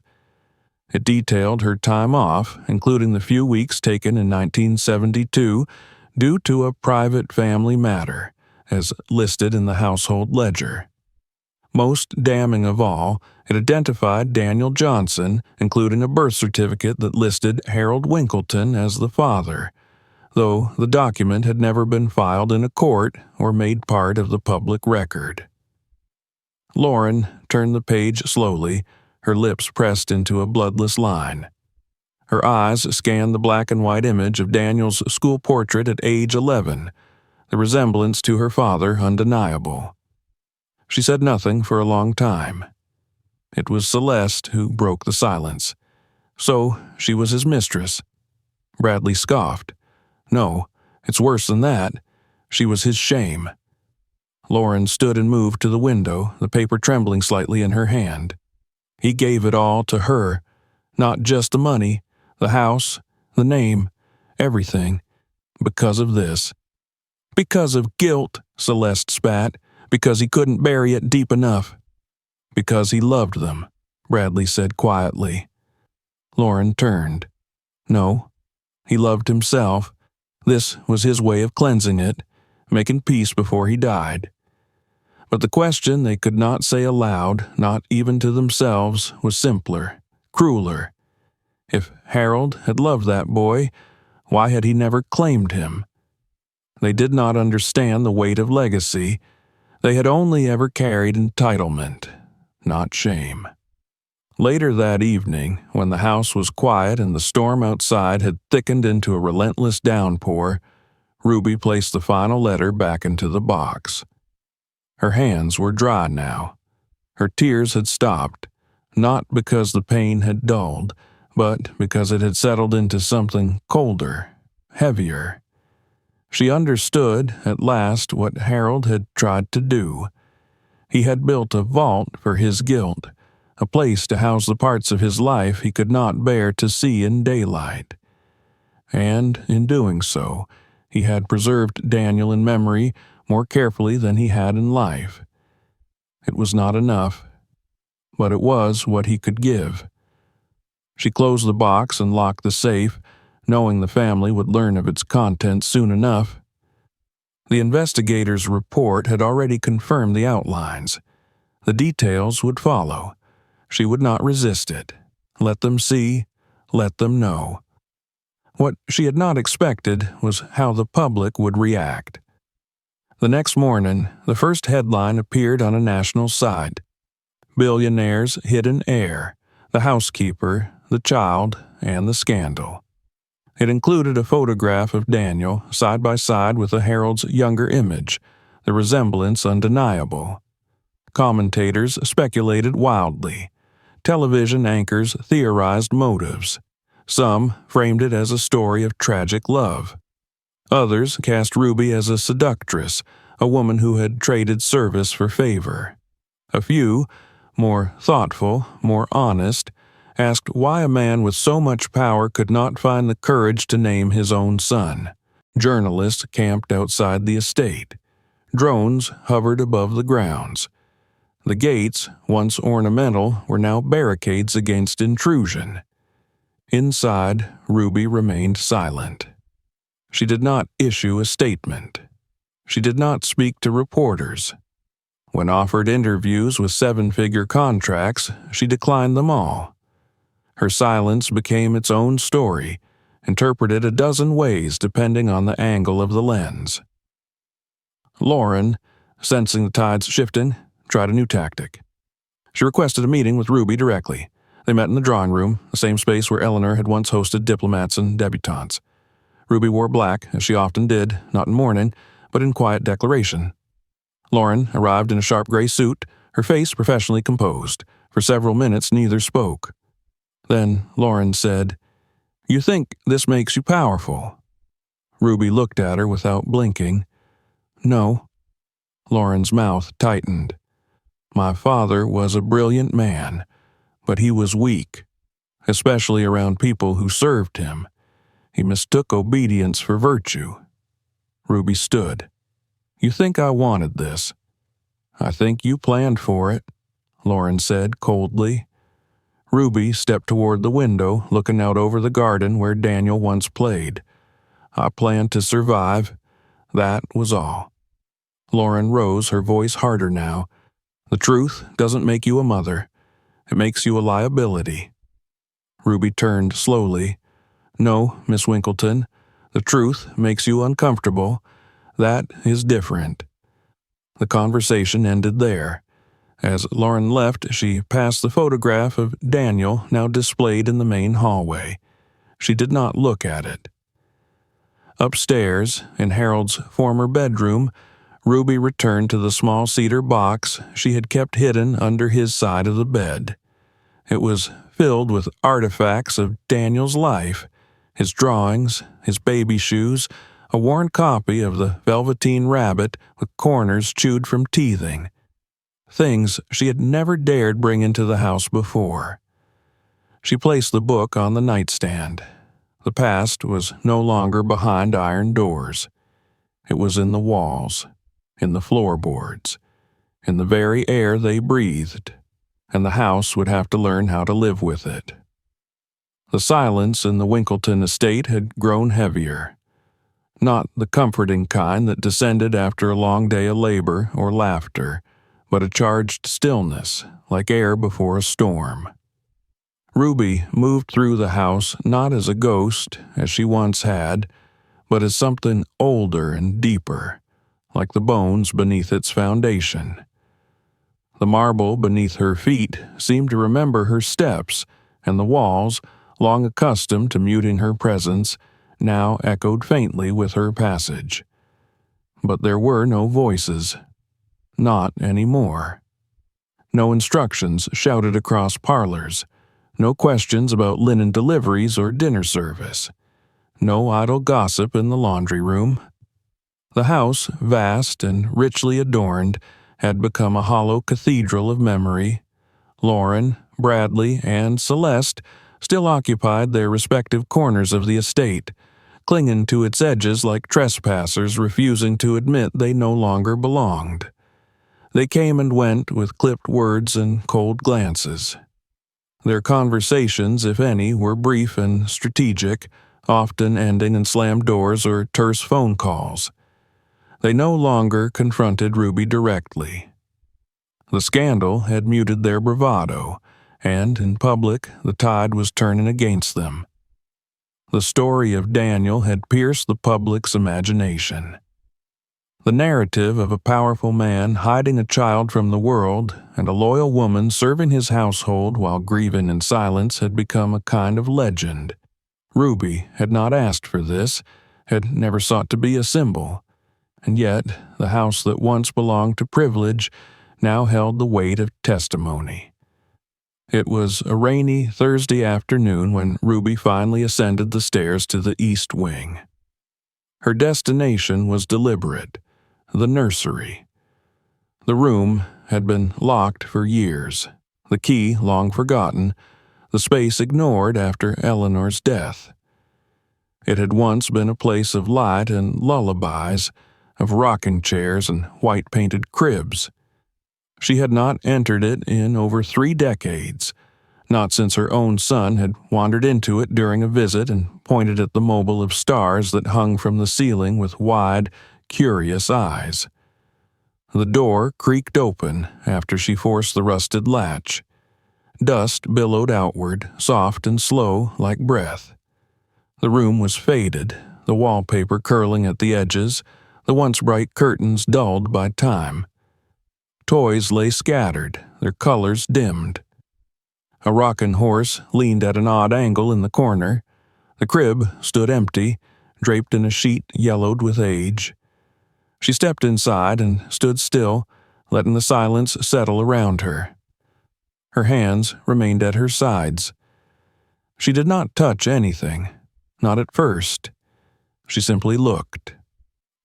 [SPEAKER 1] It detailed her time off, including the few weeks taken in 1972 due to a private family matter, as listed in the household ledger. Most damning of all, it identified Daniel Johnson, including a birth certificate that listed Harold Winkleton as the father, though the document had never been filed in a court or made part of the public record. Lauren turned the page slowly, her lips pressed into a bloodless line. Her eyes scanned the black and white image of Daniel's school portrait at age 11, the resemblance to her father undeniable. She said nothing for a long time. It was Celeste who broke the silence. So she was his mistress. Bradley scoffed. No, it's worse than that. She was his shame. Lauren stood and moved to the window, the paper trembling slightly in her hand. He gave it all to her, not just the money, the house, the name, everything, because of this. Because of guilt, Celeste spat, because he couldn't bury it deep enough. Because he loved them, Bradley said quietly. Lauren turned. No, he loved himself. This was his way of cleansing it, making peace before he died. But the question they could not say aloud, not even to themselves, was simpler, crueler. If Harold had loved that boy, why had he never claimed him? They did not understand the weight of legacy. They had only ever carried entitlement, not shame. Later that evening, when the house was quiet and the storm outside had thickened into a relentless downpour, Ruby placed the final letter back into the box. Her hands were dry now. Her tears had stopped, not because the pain had dulled, but because it had settled into something colder, heavier. She understood, at last, what Harold had tried to do. He had built a vault for his guilt, a place to house the parts of his life he could not bear to see in daylight. And, in doing so, he had preserved Daniel in memory more carefully than he had in life. It was not enough, but it was what he could give. She closed the box and locked the safe, knowing the family would learn of its contents soon enough. The investigator's report had already confirmed the outlines. The details would follow. She would not resist it. Let them see, let them know. What she had not expected was how the public would react. The next morning, the first headline appeared on a national site. Billionaire's hidden heir, the housekeeper, the child, and the scandal. It included a photograph of Daniel side by side with a Harold's younger image, the resemblance undeniable. Commentators speculated wildly. Television anchors theorized motives. Some framed it as a story of tragic love. Others cast Ruby as a seductress, a woman who had traded service for favor. A few, more thoughtful, more honest, asked why a man with so much power could not find the courage to name his own son. Journalists camped outside the estate. Drones hovered above the grounds. The gates, once ornamental, were now barricades against intrusion. Inside, Ruby remained silent. She did not issue a statement. She did not speak to reporters. When offered interviews with seven-figure contracts, she declined them all. Her silence became its own story, interpreted a dozen ways depending on the angle of the lens. Lauren, sensing the tides shifting, tried a new tactic. She requested a meeting with Ruby directly. They met in the drawing room, the same space where Eleanor had once hosted diplomats and debutantes. Ruby wore black, as she often did, not in mourning, but in quiet declaration. Lauren arrived in a sharp gray suit, her face professionally composed. For several minutes neither spoke. Then Lauren said, "You think this makes you powerful?" Ruby looked at her without blinking. "No." Lauren's mouth tightened. "My father was a brilliant man, But he was weak, especially around people who served him. He mistook obedience for virtue. Ruby stood. "You think I wanted this?" "I think you planned for it," Lauren said coldly. Ruby stepped toward the window, looking out over the garden where Daniel once played. "I planned to survive. That was all." Lauren rose, her voice harder now. "The truth doesn't make you a mother. It makes you a liability." Ruby turned slowly. "No, Miss Winkleton. The truth makes you uncomfortable. That is different." The conversation ended there. As Lauren left, she passed the photograph of Daniel now displayed in the main hallway. She did not look at it. Upstairs, in Harold's former bedroom, Ruby returned to the small cedar box she had kept hidden under his side of the bed. It was filled with artifacts of Daniel's life, his drawings, his baby shoes, a worn copy of the Velveteen Rabbit with corners chewed from teething. Things she had never dared bring into the house before. She placed the book on the nightstand. The past was no longer behind iron doors. It was in the walls, in the floorboards, in the very air they breathed, and the house would have to learn how to live with it. The silence in the Winkleton estate had grown heavier. Not the comforting kind that descended after a long day of labor or laughter, but a charged stillness, like air before a storm. Ruby moved through the house not as a ghost, as she once had, but as something older and deeper, like the bones beneath its foundation. The marble beneath her feet seemed to remember her steps, and the walls, long accustomed to muting her presence, now echoed faintly with her passage. But there were no voices. Not anymore. No instructions shouted across parlors. No questions about linen deliveries or dinner service. No idle gossip in the laundry room. The house, vast and richly adorned, had become a hollow cathedral of memory. Lauren, Bradley, and Celeste still occupied their respective corners of the estate, clinging to its edges like trespassers refusing to admit they no longer belonged. They came and went with clipped words and cold glances. Their conversations, if any, were brief and strategic, often ending in slammed doors or terse phone calls. They no longer confronted Ruby directly. The scandal had muted their bravado, and in public the tide was turning against them. The story of Daniel had pierced the public's imagination. The narrative of a powerful man hiding a child from the world and a loyal woman serving his household while grieving in silence had become a kind of legend. Ruby had not asked for this, had never sought to be a symbol, and yet the house that once belonged to privilege now held the weight of testimony. It was a rainy Thursday afternoon when Ruby finally ascended the stairs to the east wing. Her destination was deliberate. The nursery. The room had been locked for years, the key long forgotten, the space ignored after Eleanor's death. It had once been a place of light and lullabies, of rocking chairs and white-painted cribs. She had not entered it in over 3 decades, not since her own son had wandered into it during a visit and pointed at the mobile of stars that hung from the ceiling with wide, curious eyes. The door creaked open after she forced the rusted latch. Dust billowed outward, soft and slow like breath. The room was faded, the wallpaper curling at the edges, the once bright curtains dulled by time. Toys lay scattered, their colors dimmed. A rocking horse leaned at an odd angle in the corner. The crib stood empty, draped in a sheet yellowed with age. She stepped inside and stood still, letting the silence settle around her. Her hands remained at her sides. She did not touch anything, not at first. She simply looked.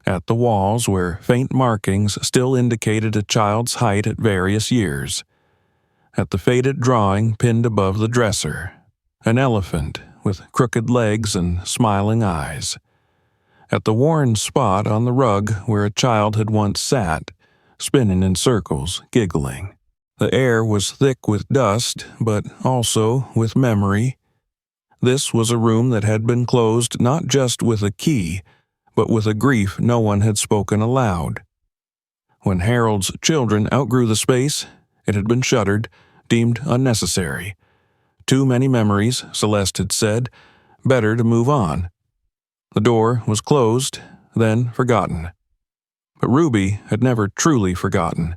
[SPEAKER 1] At the walls where faint markings still indicated a child's height at various years. at the faded drawing pinned above the dresser, an elephant with crooked legs and smiling eyes, at the worn spot on the rug where a child had once sat, spinning in circles, giggling. The air was thick with dust, but also with memory. This was a room that had been closed not just with a key, but with a grief no one had spoken aloud. When Harold's children outgrew the space, it had been shuttered, deemed unnecessary. Too many memories, Celeste had said. Better to move on. The door was closed, then forgotten. But Ruby had never truly forgotten.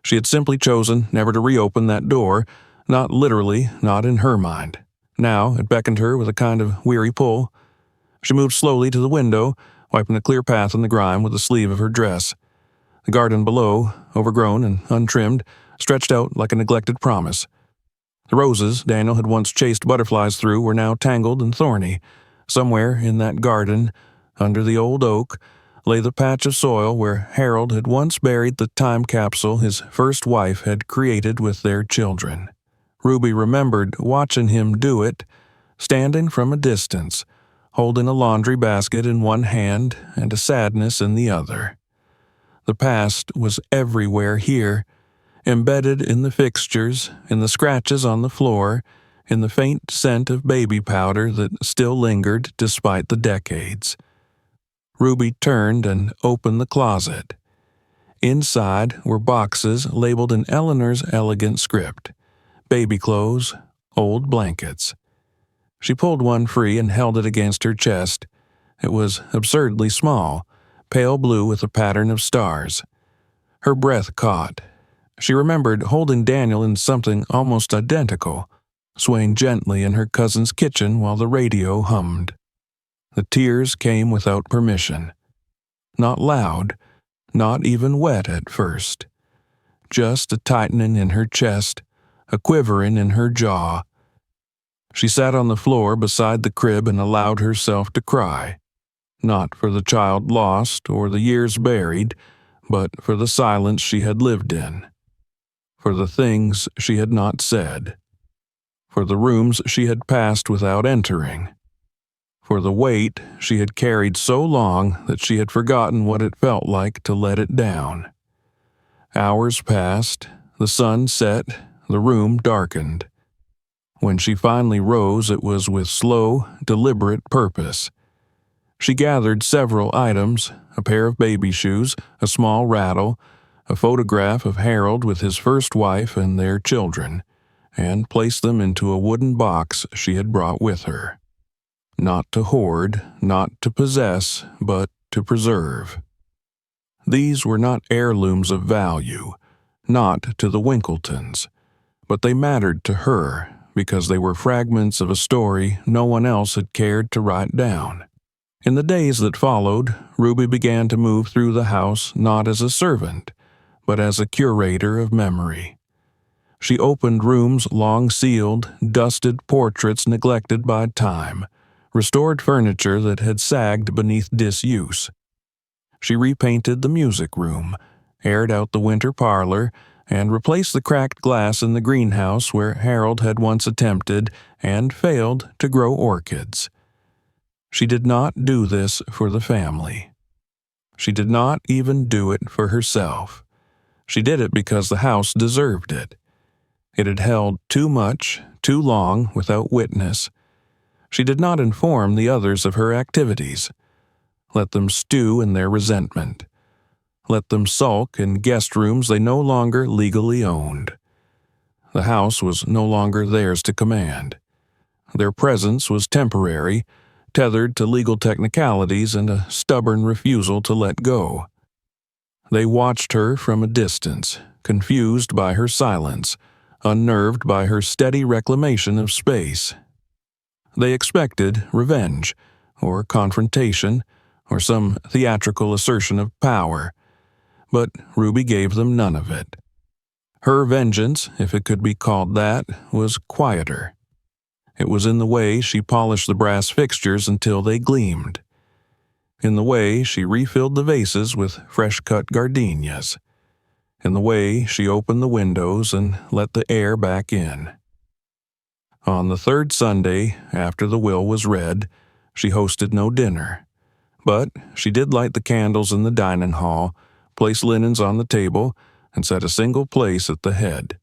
[SPEAKER 1] She had simply chosen never to reopen that door, not literally, not in her mind. Now it beckoned her with a kind of weary pull. She moved slowly to the window, wiping a clear path in the grime with the sleeve of her dress. The garden below, overgrown and untrimmed, stretched out like a neglected promise. The roses Daniel had once chased butterflies through were now tangled and thorny. Somewhere in that garden, under the old oak, lay the patch of soil where Harold had once buried the time capsule his first wife had created with their children. Ruby remembered watching him do it, standing from a distance, holding a laundry basket in one hand and a sadness in the other. The past was everywhere here, embedded in the fixtures, in the scratches on the floor, in the faint scent of baby powder that still lingered despite the decades. Ruby turned and opened the closet. Inside were boxes labeled in Eleanor's elegant script. Baby clothes, old blankets. She pulled one free and held it against her chest. It was absurdly small, pale blue with a pattern of stars. Her breath caught. She remembered holding Daniel in something almost identical, swaying gently in her cousin's kitchen while the radio hummed. The tears came without permission. Not loud, not even wet at first. Just a tightening in her chest, a quivering in her jaw. She sat on the floor beside the crib and allowed herself to cry. Not for the child lost or the years buried, but for the silence she had lived in. For the things she had not said. For the rooms she had passed without entering. For the weight she had carried so long that she had forgotten what it felt like to let it down. Hours passed, the sun set, the room darkened. When she finally rose, it was with slow, deliberate purpose. She gathered several items, a pair of baby shoes, a small rattle, a photograph of Harold with his first wife and their children, and placed them into a wooden box she had brought with her. Not to hoard, not to possess, but to preserve. These were not heirlooms of value, not to the Winkletons, but they mattered to her because they were fragments of a story no one else had cared to write down. In the days that followed, Ruby began to move through the house not as a servant, but as a curator of memory. She opened rooms long sealed, dusted portraits neglected by time, restored furniture that had sagged beneath disuse. She repainted the music room, aired out the winter parlor, and replaced the cracked glass in the greenhouse where Harold had once attempted and failed to grow orchids. She did not do this for the family. She did not even do it for herself. She did it because the house deserved it. It had held too much, too long, without witness. She did not inform the others of her activities. Let them stew in their resentment. Let them sulk in guest rooms they no longer legally owned. The house was no longer theirs to command. Their presence was temporary, tethered to legal technicalities and a stubborn refusal to let go. They watched her from a distance, confused by her silence, unnerved by her steady reclamation of space. They expected revenge, or confrontation, or some theatrical assertion of power, but Ruby gave them none of it. Her vengeance, if it could be called that, was quieter. It was in the way she polished the brass fixtures until they gleamed, in the way she refilled the vases with fresh-cut gardenias, in the way she opened the windows and let the air back in. On the third Sunday after the will was read, she hosted no dinner, but she did light the candles in the dining hall, place linens on the table, and set a single place at the head.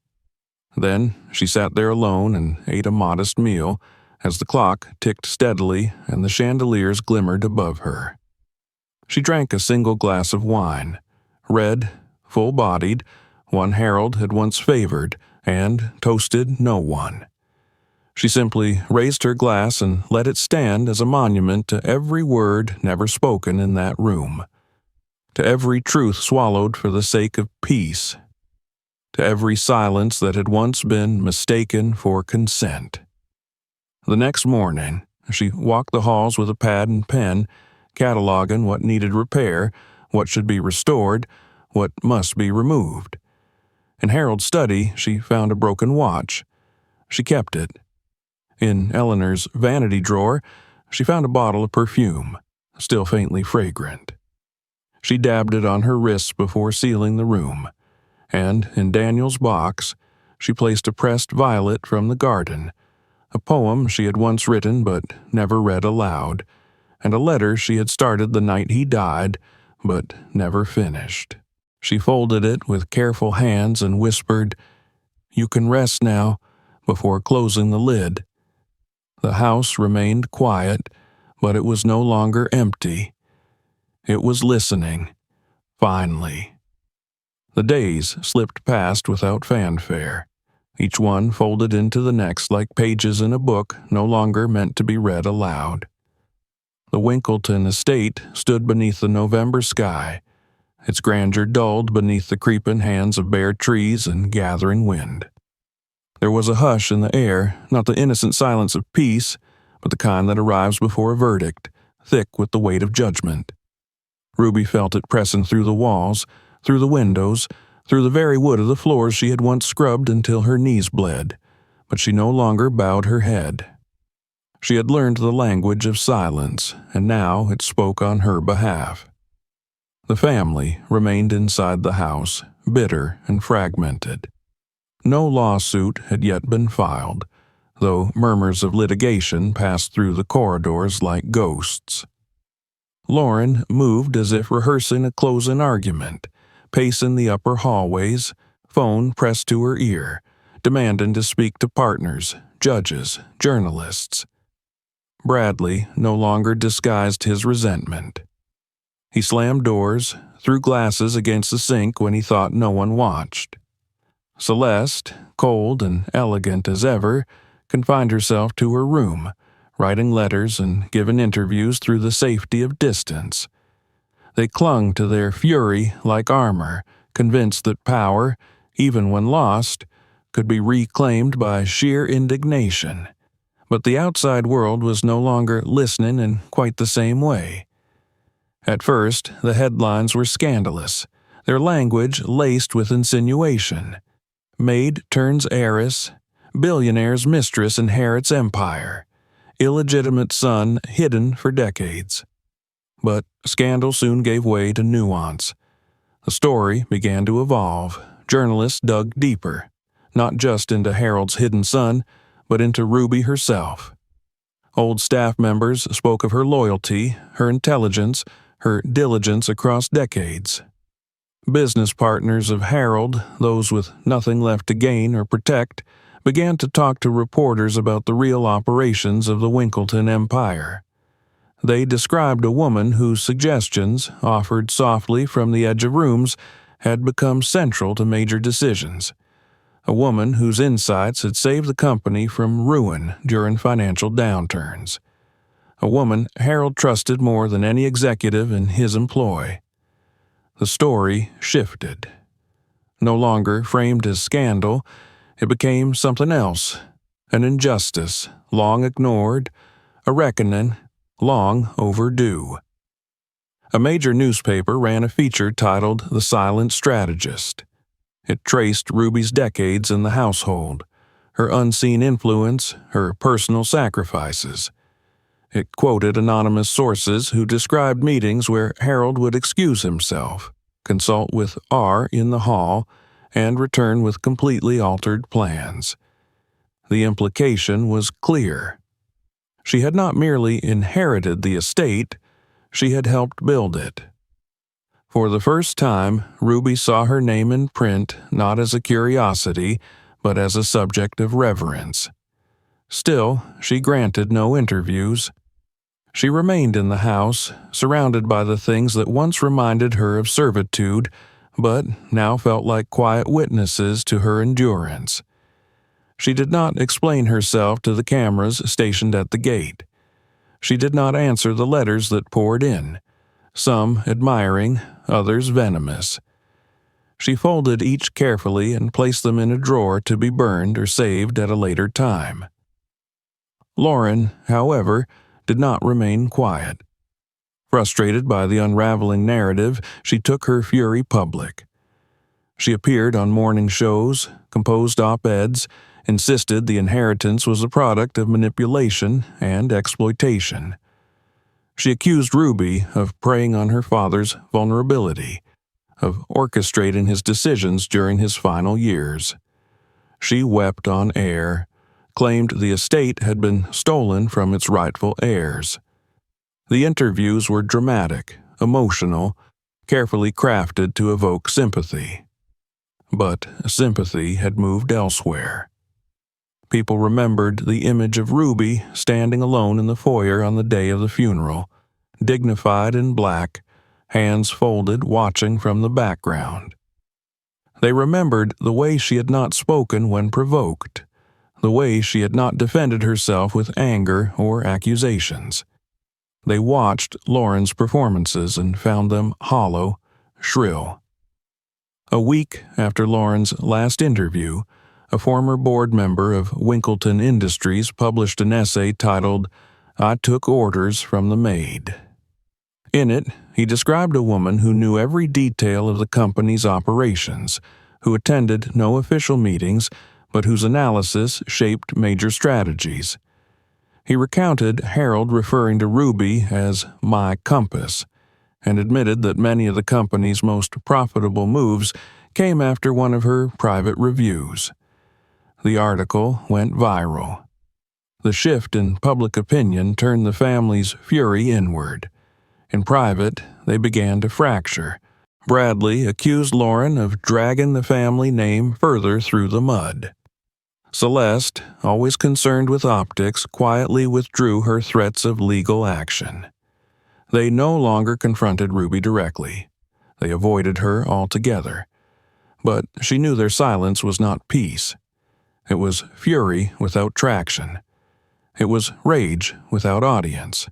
[SPEAKER 1] Then she sat there alone and ate a modest meal as the clock ticked steadily and the chandeliers glimmered above her. She drank a single glass of wine, red, full-bodied, one Harold had once favored, and toasted no one. She simply raised her glass and let it stand as a monument to every word never spoken in that room, to every truth swallowed for the sake of peace, to every silence that had once been mistaken for consent. The next morning, she walked the halls with a pad and pen, cataloging what needed repair, what should be restored, what must be removed. In Harold's study, she found a broken watch. She kept it. In Eleanor's vanity drawer, she found a bottle of perfume, still faintly fragrant. She dabbed it on her wrists before sealing the room, and in Daniel's box, she placed a pressed violet from the garden, a poem she had once written but never read aloud, and a letter she had started the night he died but never finished. She folded it with careful hands and whispered, "You can rest now," before closing the lid. The house remained quiet, but it was no longer empty. It was listening, finally. The days slipped past without fanfare, each one folded into the next like pages in a book no longer meant to be read aloud. The Winkleton estate stood beneath the November sky, its grandeur dulled beneath the creeping hands of bare trees and gathering wind. There was a hush in the air, not the innocent silence of peace, but the kind that arrives before a verdict, thick with the weight of judgment. Ruby felt it pressing through the walls, through the windows, through the very wood of the floors she had once scrubbed until her knees bled, but she no longer bowed her head. She had learned the language of silence, and now it spoke on her behalf. The family remained inside the house, bitter and fragmented. No lawsuit had yet been filed, though murmurs of litigation passed through the corridors like ghosts. Lauren moved as if rehearsing a closing argument, pacing the upper hallways, phone pressed to her ear, demanding to speak to partners, judges, journalists. Bradley no longer disguised his resentment. He slammed doors, threw glasses against the sink when he thought no one watched. Celeste, cold and elegant as ever, confined herself to her room, writing letters and giving interviews through the safety of distance. They clung to their fury like armor, convinced that power, even when lost, could be reclaimed by sheer indignation. But the outside world was no longer listening in quite the same way. At first, the headlines were scandalous, their language laced with insinuation. Maid turns heiress, billionaire's mistress inherits empire, illegitimate son hidden for decades. But scandal soon gave way to nuance. The story began to evolve. Journalists dug deeper, not just into Harold's hidden son, but into Ruby herself. Old staff members spoke of her loyalty, her intelligence, her diligence across decades. Business partners of Harold, those with nothing left to gain or protect, began to talk to reporters about the real operations of the Winkleton empire. They described a woman whose suggestions, offered softly from the edge of rooms, had become central to major decisions. A woman whose insights had saved the company from ruin during financial downturns. A woman Harold trusted more than any executive in his employ. The story shifted. No longer framed as scandal, it became something else, an injustice long ignored, a reckoning long overdue. A major newspaper ran a feature titled The Silent Strategist. It traced Ruby's decades in the household, her unseen influence, her personal sacrifices. It quoted anonymous sources who described meetings where Harold would excuse himself, consult with R in the hall, and return with completely altered plans. The implication was clear. She had not merely inherited the estate, she had helped build it. For the first time, Ruby saw her name in print not as a curiosity, but as a subject of reverence. Still, she granted no interviews. She remained in the house, surrounded by the things that once reminded her of servitude, but now felt like quiet witnesses to her endurance. She did not explain herself to the cameras stationed at the gate. She did not answer the letters that poured in, some admiring, others venomous. She folded each carefully and placed them in a drawer to be burned or saved at a later time. Lauren, however, did not remain quiet. Frustrated by the unraveling narrative, she took her fury public. She appeared on morning shows, composed op-eds, insisted the inheritance was a product of manipulation and exploitation. She accused Ruby of preying on her father's vulnerability, of orchestrating his decisions during his final years. She wept on air, claimed the estate had been stolen from its rightful heirs. The interviews were dramatic, emotional, carefully crafted to evoke sympathy. But sympathy had moved elsewhere. People remembered the image of Ruby standing alone in the foyer on the day of the funeral, dignified in black, hands folded, watching from the background. They remembered the way she had not spoken when provoked, the way she had not defended herself with anger or accusations. They watched Lauren's performances and found them hollow, shrill. A week after Lauren's last interview, a former board member of Winkleton Industries published an essay titled, "I Took Orders from the Maid." In it, he described a woman who knew every detail of the company's operations, who attended no official meetings, but whose analysis shaped major strategies. He recounted Harold referring to Ruby as "my compass," and admitted that many of the company's most profitable moves came after one of her private reviews. The article went viral. The shift in public opinion turned the family's fury inward. In private, they began to fracture. Bradley accused Lauren of dragging the family name further through the mud. Celeste, always concerned with optics, quietly withdrew her threats of legal action. They no longer confronted Ruby directly. They avoided her altogether. But she knew their silence was not peace. It was fury without traction. It was rage without audience.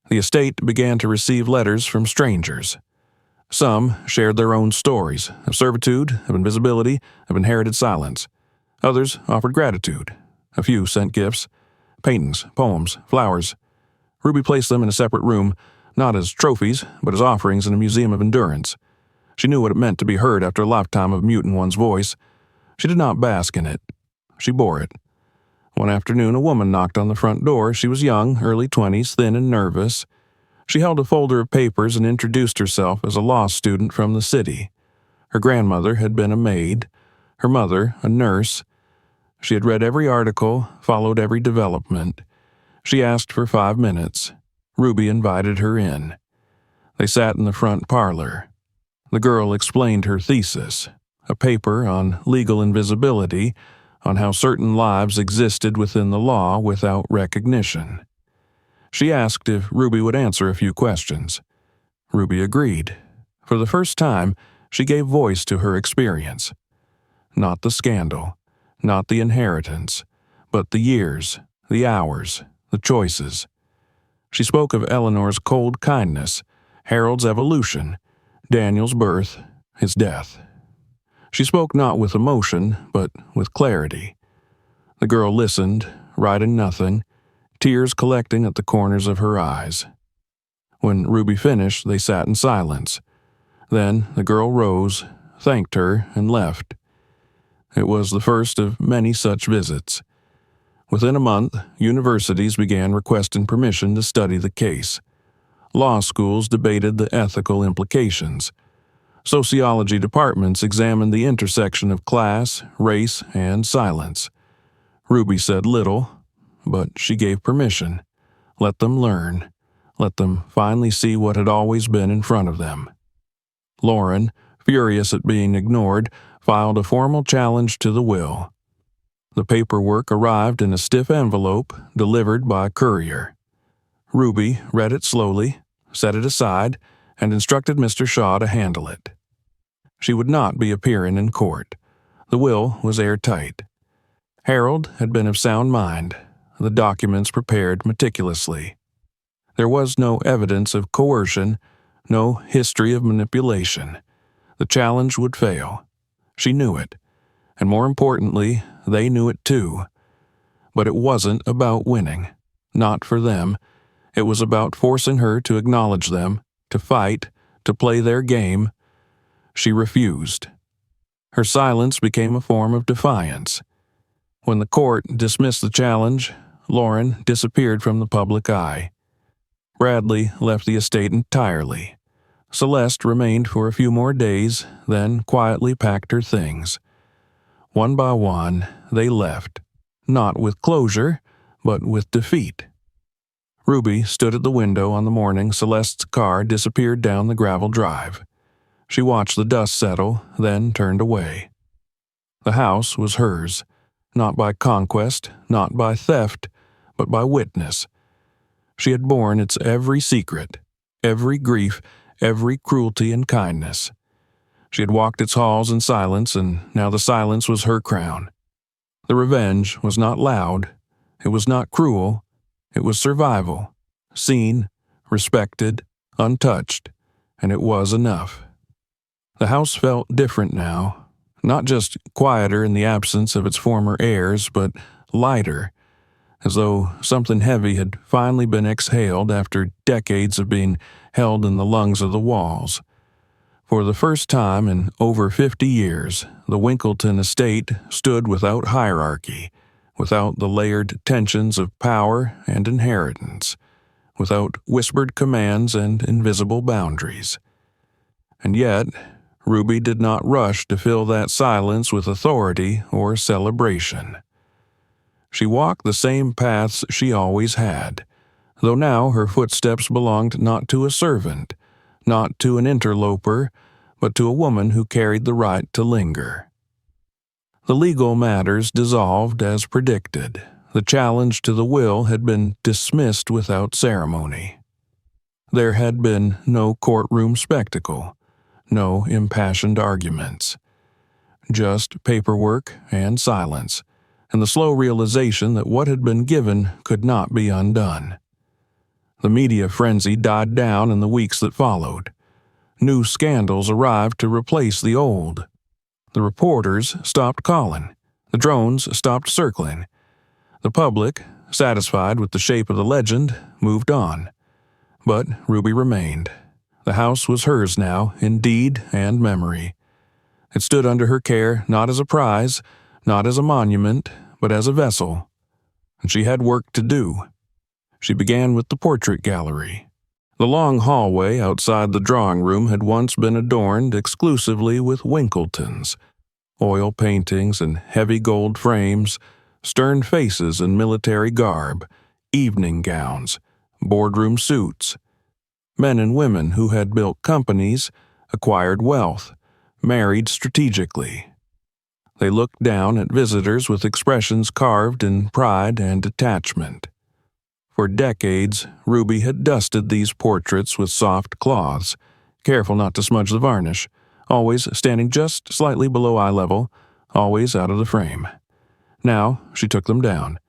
[SPEAKER 1] The estate began to receive letters from strangers. Some shared their own stories of servitude, of invisibility, of inherited silence. Others offered gratitude. A few sent gifts, paintings, poems, flowers. Ruby placed them in a separate room, not as trophies, but as offerings in a museum of endurance. She knew what it meant to be heard after a lifetime of muting one's voice. She did not bask in it. She bore it. One afternoon, a woman knocked on the front door. She was young, early 20s, thin and nervous. She held a folder of papers and introduced herself as a law student from the city. Her grandmother had been a maid, her mother a nurse. She had read every article, followed every development. She asked for 5 minutes. Ruby invited her in. They sat in the front parlor. The girl explained her thesis, a paper on legal invisibility, on how certain lives existed within the law without recognition. She asked if Ruby would answer a few questions. Ruby agreed. For the first time, she gave voice to her experience. Not the scandal, not the inheritance, but the years, the hours, the choices. She spoke of Eleanor's cold kindness, Harold's evolution, Daniel's birth, his death. She spoke not with emotion, but with clarity. The girl listened, writing nothing, tears collecting at the corners of her eyes. When Ruby finished, they sat in silence. Then the girl rose, thanked her, and left. It was the first of many such visits. Within a month, universities began requesting permission to study the case. Law schools debated the ethical implications. Sociology departments examined the intersection of class, race, and silence. Ruby said little, but she gave permission. Let them learn. Let them finally see what had always been in front of them. Lauren, furious at being ignored, filed a formal challenge to the will. The paperwork arrived in a stiff envelope delivered by courier. Ruby read it slowly, set it aside, and instructed Mr. Shaw to handle it. She would not be appearing in court. The will was airtight. Harold had been of sound mind, the documents prepared meticulously. There was no evidence of coercion, no history of manipulation. The challenge would fail. She knew it, and more importantly, they knew it too. But it wasn't about winning. Not for them. It was about forcing her to acknowledge them, to fight, to play their game. She refused. Her silence became a form of defiance. When the court dismissed the challenge, Lauren disappeared from the public eye. Bradley left the estate entirely. Celeste remained for a few more days, then quietly packed her things. One by one, they left, not with closure, but with defeat. Ruby stood at the window on the morning Celeste's car disappeared down the gravel drive. She watched the dust settle, then turned away. The house was hers, not by conquest, not by theft, but by witness. She had borne its every secret, every grief, every cruelty and kindness. She had walked its halls in silence, and now the silence was her crown. The revenge was not loud, it was not cruel, it was survival, seen, respected, untouched, and it was enough. The house felt different now, not just quieter in the absence of its former heirs, but lighter, as though something heavy had finally been exhaled after decades of being held in the lungs of the walls. For the first time in over 50 years, the Winkleton estate stood without hierarchy, without the layered tensions of power and inheritance, without whispered commands and invisible boundaries. And yet, Ruby did not rush to fill that silence with authority or celebration. She walked the same paths she always had, though now her footsteps belonged not to a servant, not to an interloper, but to a woman who carried the right to linger. The legal matters dissolved as predicted. The challenge to the will had been dismissed without ceremony. There had been no courtroom spectacle, no impassioned arguments. Just paperwork and silence, and the slow realization that what had been given could not be undone. The media frenzy died down in the weeks that followed. New scandals arrived to replace the old. The reporters stopped calling. The drones stopped circling. The public, satisfied with the shape of the legend, moved on. But Ruby remained. The house was hers now, in deed and memory. It stood under her care not as a prize, not as a monument, but as a vessel. And she had work to do. She began with the portrait gallery. The long hallway outside the drawing room had once been adorned exclusively with Winkletons, oil paintings and heavy gold frames, stern faces in military garb, evening gowns, boardroom suits. Men and women who had built companies, acquired wealth, married strategically. They looked down at visitors with expressions carved in pride and detachment. For decades, Ruby had dusted these portraits with soft cloths, careful not to smudge the varnish, always standing just slightly below eye level, always out of the frame. Now she took them down.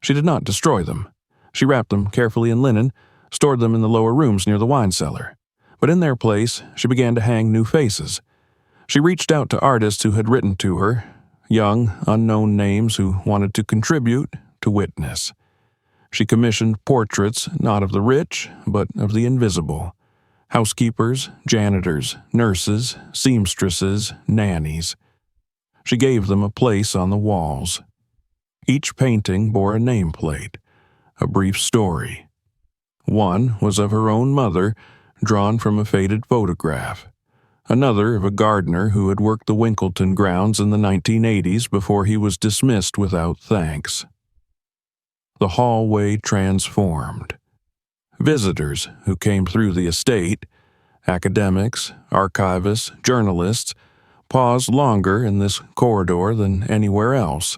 [SPEAKER 1] She did not destroy them. She wrapped them carefully in linen, stored them in the lower rooms near the wine cellar. But in their place, she began to hang new faces. She reached out to artists who had written to her, young, unknown names who wanted to contribute, to witness. She commissioned portraits not of the rich, but of the invisible. Housekeepers, janitors, nurses, seamstresses, nannies. She gave them a place on the walls. Each painting bore a nameplate, a brief story. One was of her own mother, drawn from a faded photograph. another of a gardener who had worked the Winkleton grounds in the 1980s before he was dismissed without thanks. The hallway transformed. Visitors who came through the estate, academics, archivists, journalists, paused longer in this corridor than anywhere else.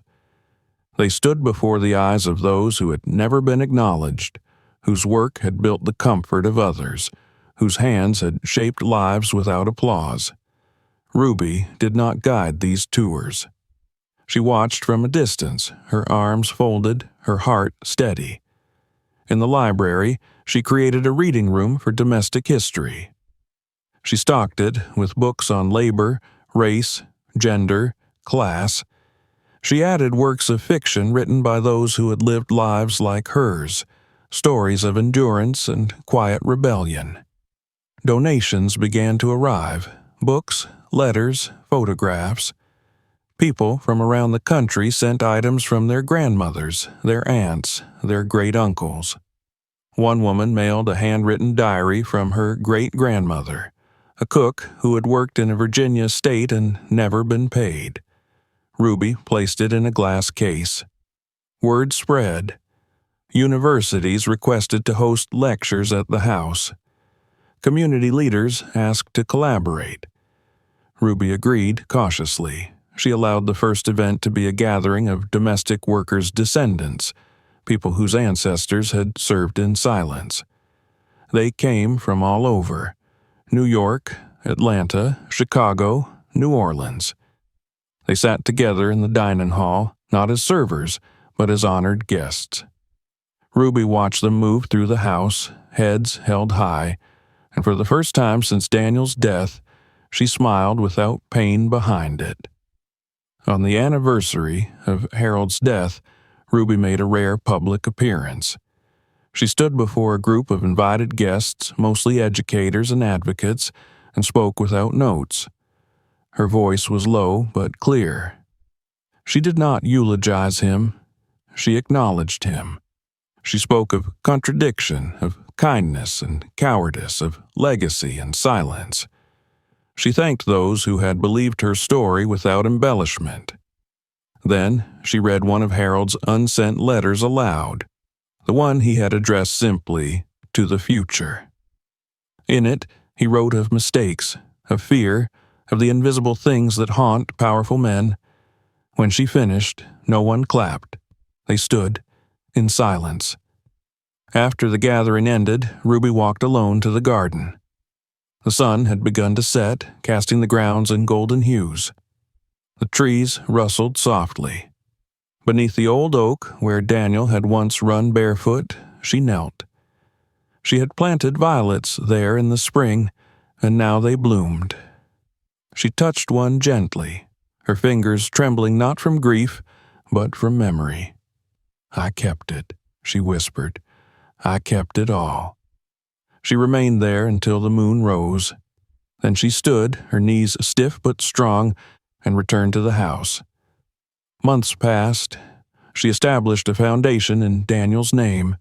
[SPEAKER 1] They stood before the eyes of those who had never been acknowledged, whose work had built the comfort of others, whose hands had shaped lives without applause. Ruby did not guide these tours. She watched from a distance, her arms folded, her heart steady. In the library, she created a reading room for domestic history. She stocked it with books on labor, race, gender, class. She added works of fiction written by those who had lived lives like hers, stories of endurance and quiet rebellion. Donations began to arrive, books, letters, photographs. People from around the country sent items from their grandmothers, their aunts, their great-uncles. One woman mailed a handwritten diary from her great-grandmother, a cook who had worked in a Virginia estate and never been paid. Ruby placed it in a glass case. Word spread. Universities requested to host lectures at the house. Community leaders asked to collaborate. Ruby agreed cautiously. She allowed the first event to be a gathering of domestic workers' descendants, people whose ancestors had served in silence. They came from all over: New York, Atlanta, Chicago, New Orleans. They sat together in the dining hall, not as servers, but as honored guests. Ruby watched them move through the house, heads held high, and for the first time since Daniel's death, she smiled without pain behind it. On the anniversary of Harold's death, Ruby made a rare public appearance. She stood before a group of invited guests, mostly educators and advocates, and spoke without notes. Her voice was low but clear. She did not eulogize him. She acknowledged him. She spoke of contradiction, of kindness and cowardice, of legacy and silence. She thanked those who had believed her story without embellishment. Then she read one of Harold's unsent letters aloud, the one he had addressed simply to the future. In it, he wrote of mistakes, of fear, of the invisible things that haunt powerful men. When she finished, no one clapped. They stood in silence. After the gathering ended, Ruby walked alone to the garden. The sun had begun to set, casting the grounds in golden hues. The trees rustled softly. Beneath the old oak, where Daniel had once run barefoot, she knelt. She had planted violets there in the spring, and now they bloomed. She touched one gently, her fingers trembling not from grief, but from memory. "I kept it," she whispered. "I kept it all." She remained there until the moon rose. Then she stood, her knees stiff but strong, and returned to the house. Months passed. She established a foundation in Daniel's name.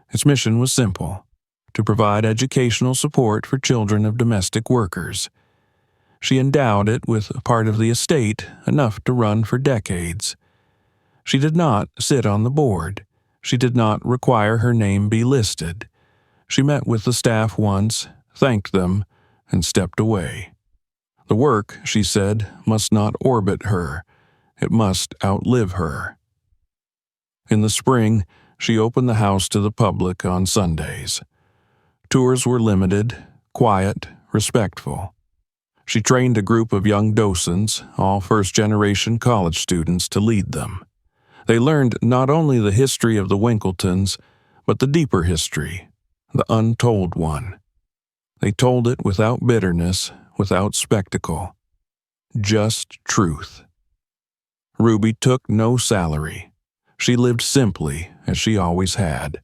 [SPEAKER 1] Its mission was simple: to provide educational support for children of domestic workers. She endowed it with a part of the estate, enough to run for decades. She did not sit on the board. She did not require her name be listed. She met with the staff once, thanked them, and stepped away. The work, she said, must not orbit her. It must outlive her. In the spring, she opened the house to the public on Sundays. Tours were limited, quiet, respectful. She trained a group of young docents, all first-generation college students, to lead them. They learned not only the history of the Winkletons, but the deeper history, the untold one. They told it without bitterness, without spectacle. Just truth. Ruby took no salary. She lived simply, as she always had.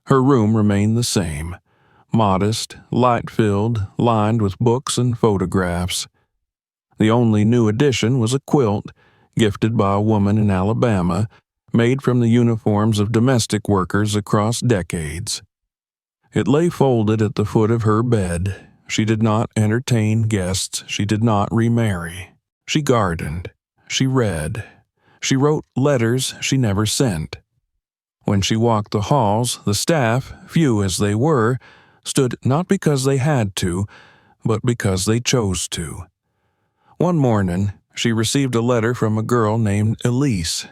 [SPEAKER 1] Her room remained the same, modest, light-filled, lined with books and photographs. The only new addition was a quilt, gifted by a woman in Alabama, made from the uniforms of domestic workers across decades. It lay folded at the foot of her bed, She did not entertain guests. She did not remarry. She gardened. She read. She wrote letters she never sent. When she walked the halls, the staff, few as they were, stood not because they had to, but because they chose to. One morning, she received a letter from a girl named Elise,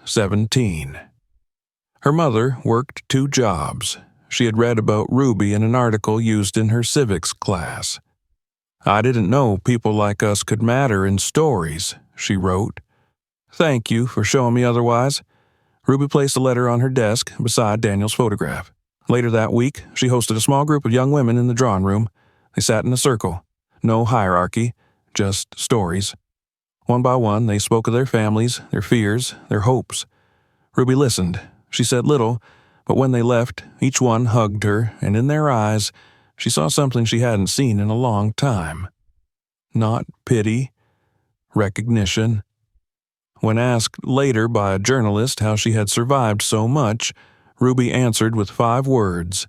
[SPEAKER 1] 17. Her mother worked 2 jobs. She had read about Ruby in an article used in her civics class. "I didn't know people like us could matter in stories," she wrote. "Thank you for showing me otherwise." Ruby placed the letter on her desk beside Daniel's photograph. Later that week, she hosted a small group of young women in the drawing room. They sat in a circle. No hierarchy, just stories. One by one, they spoke of their families, their fears, their hopes. Ruby listened. She said little, but when they left, each one hugged her, and in their eyes, she saw something she hadn't seen in a long time. Not pity, recognition. When asked later by a journalist how she had survived so much, Ruby answered with 5 words: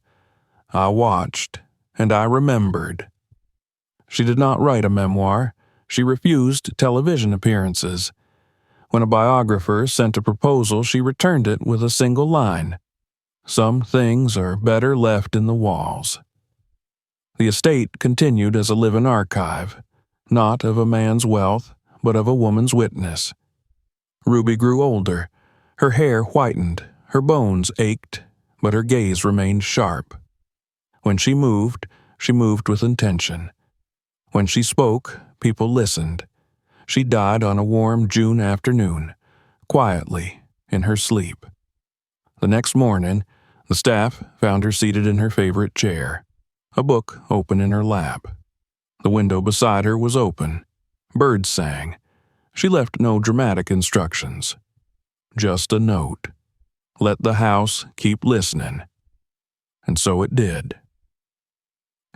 [SPEAKER 1] "I watched, and I remembered." She did not write a memoir. She refused television appearances. When a biographer sent a proposal, she returned it with a single line: "Some things are better left in the walls." The estate continued as a living archive, not of a man's wealth, but of a woman's witness. Ruby grew older. Her hair whitened, her bones ached, but her gaze remained sharp. When she moved with intention. When she spoke, people listened. She died on a warm June afternoon, quietly, in her sleep. The next morning, the staff found her seated in her favorite chair, a book open in her lap. The window beside her was open. Birds sang. She left no dramatic instructions. Just a note. Let the house keep listening. And so it did.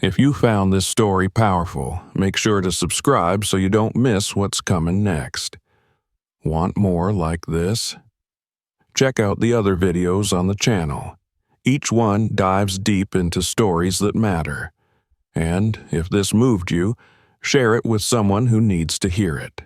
[SPEAKER 1] If you found this story powerful, make sure to subscribe so you don't miss what's coming next. Want more like this? Check out the other videos on the channel. Each one dives deep into stories that matter. And if this moved you, share it with someone who needs to hear it.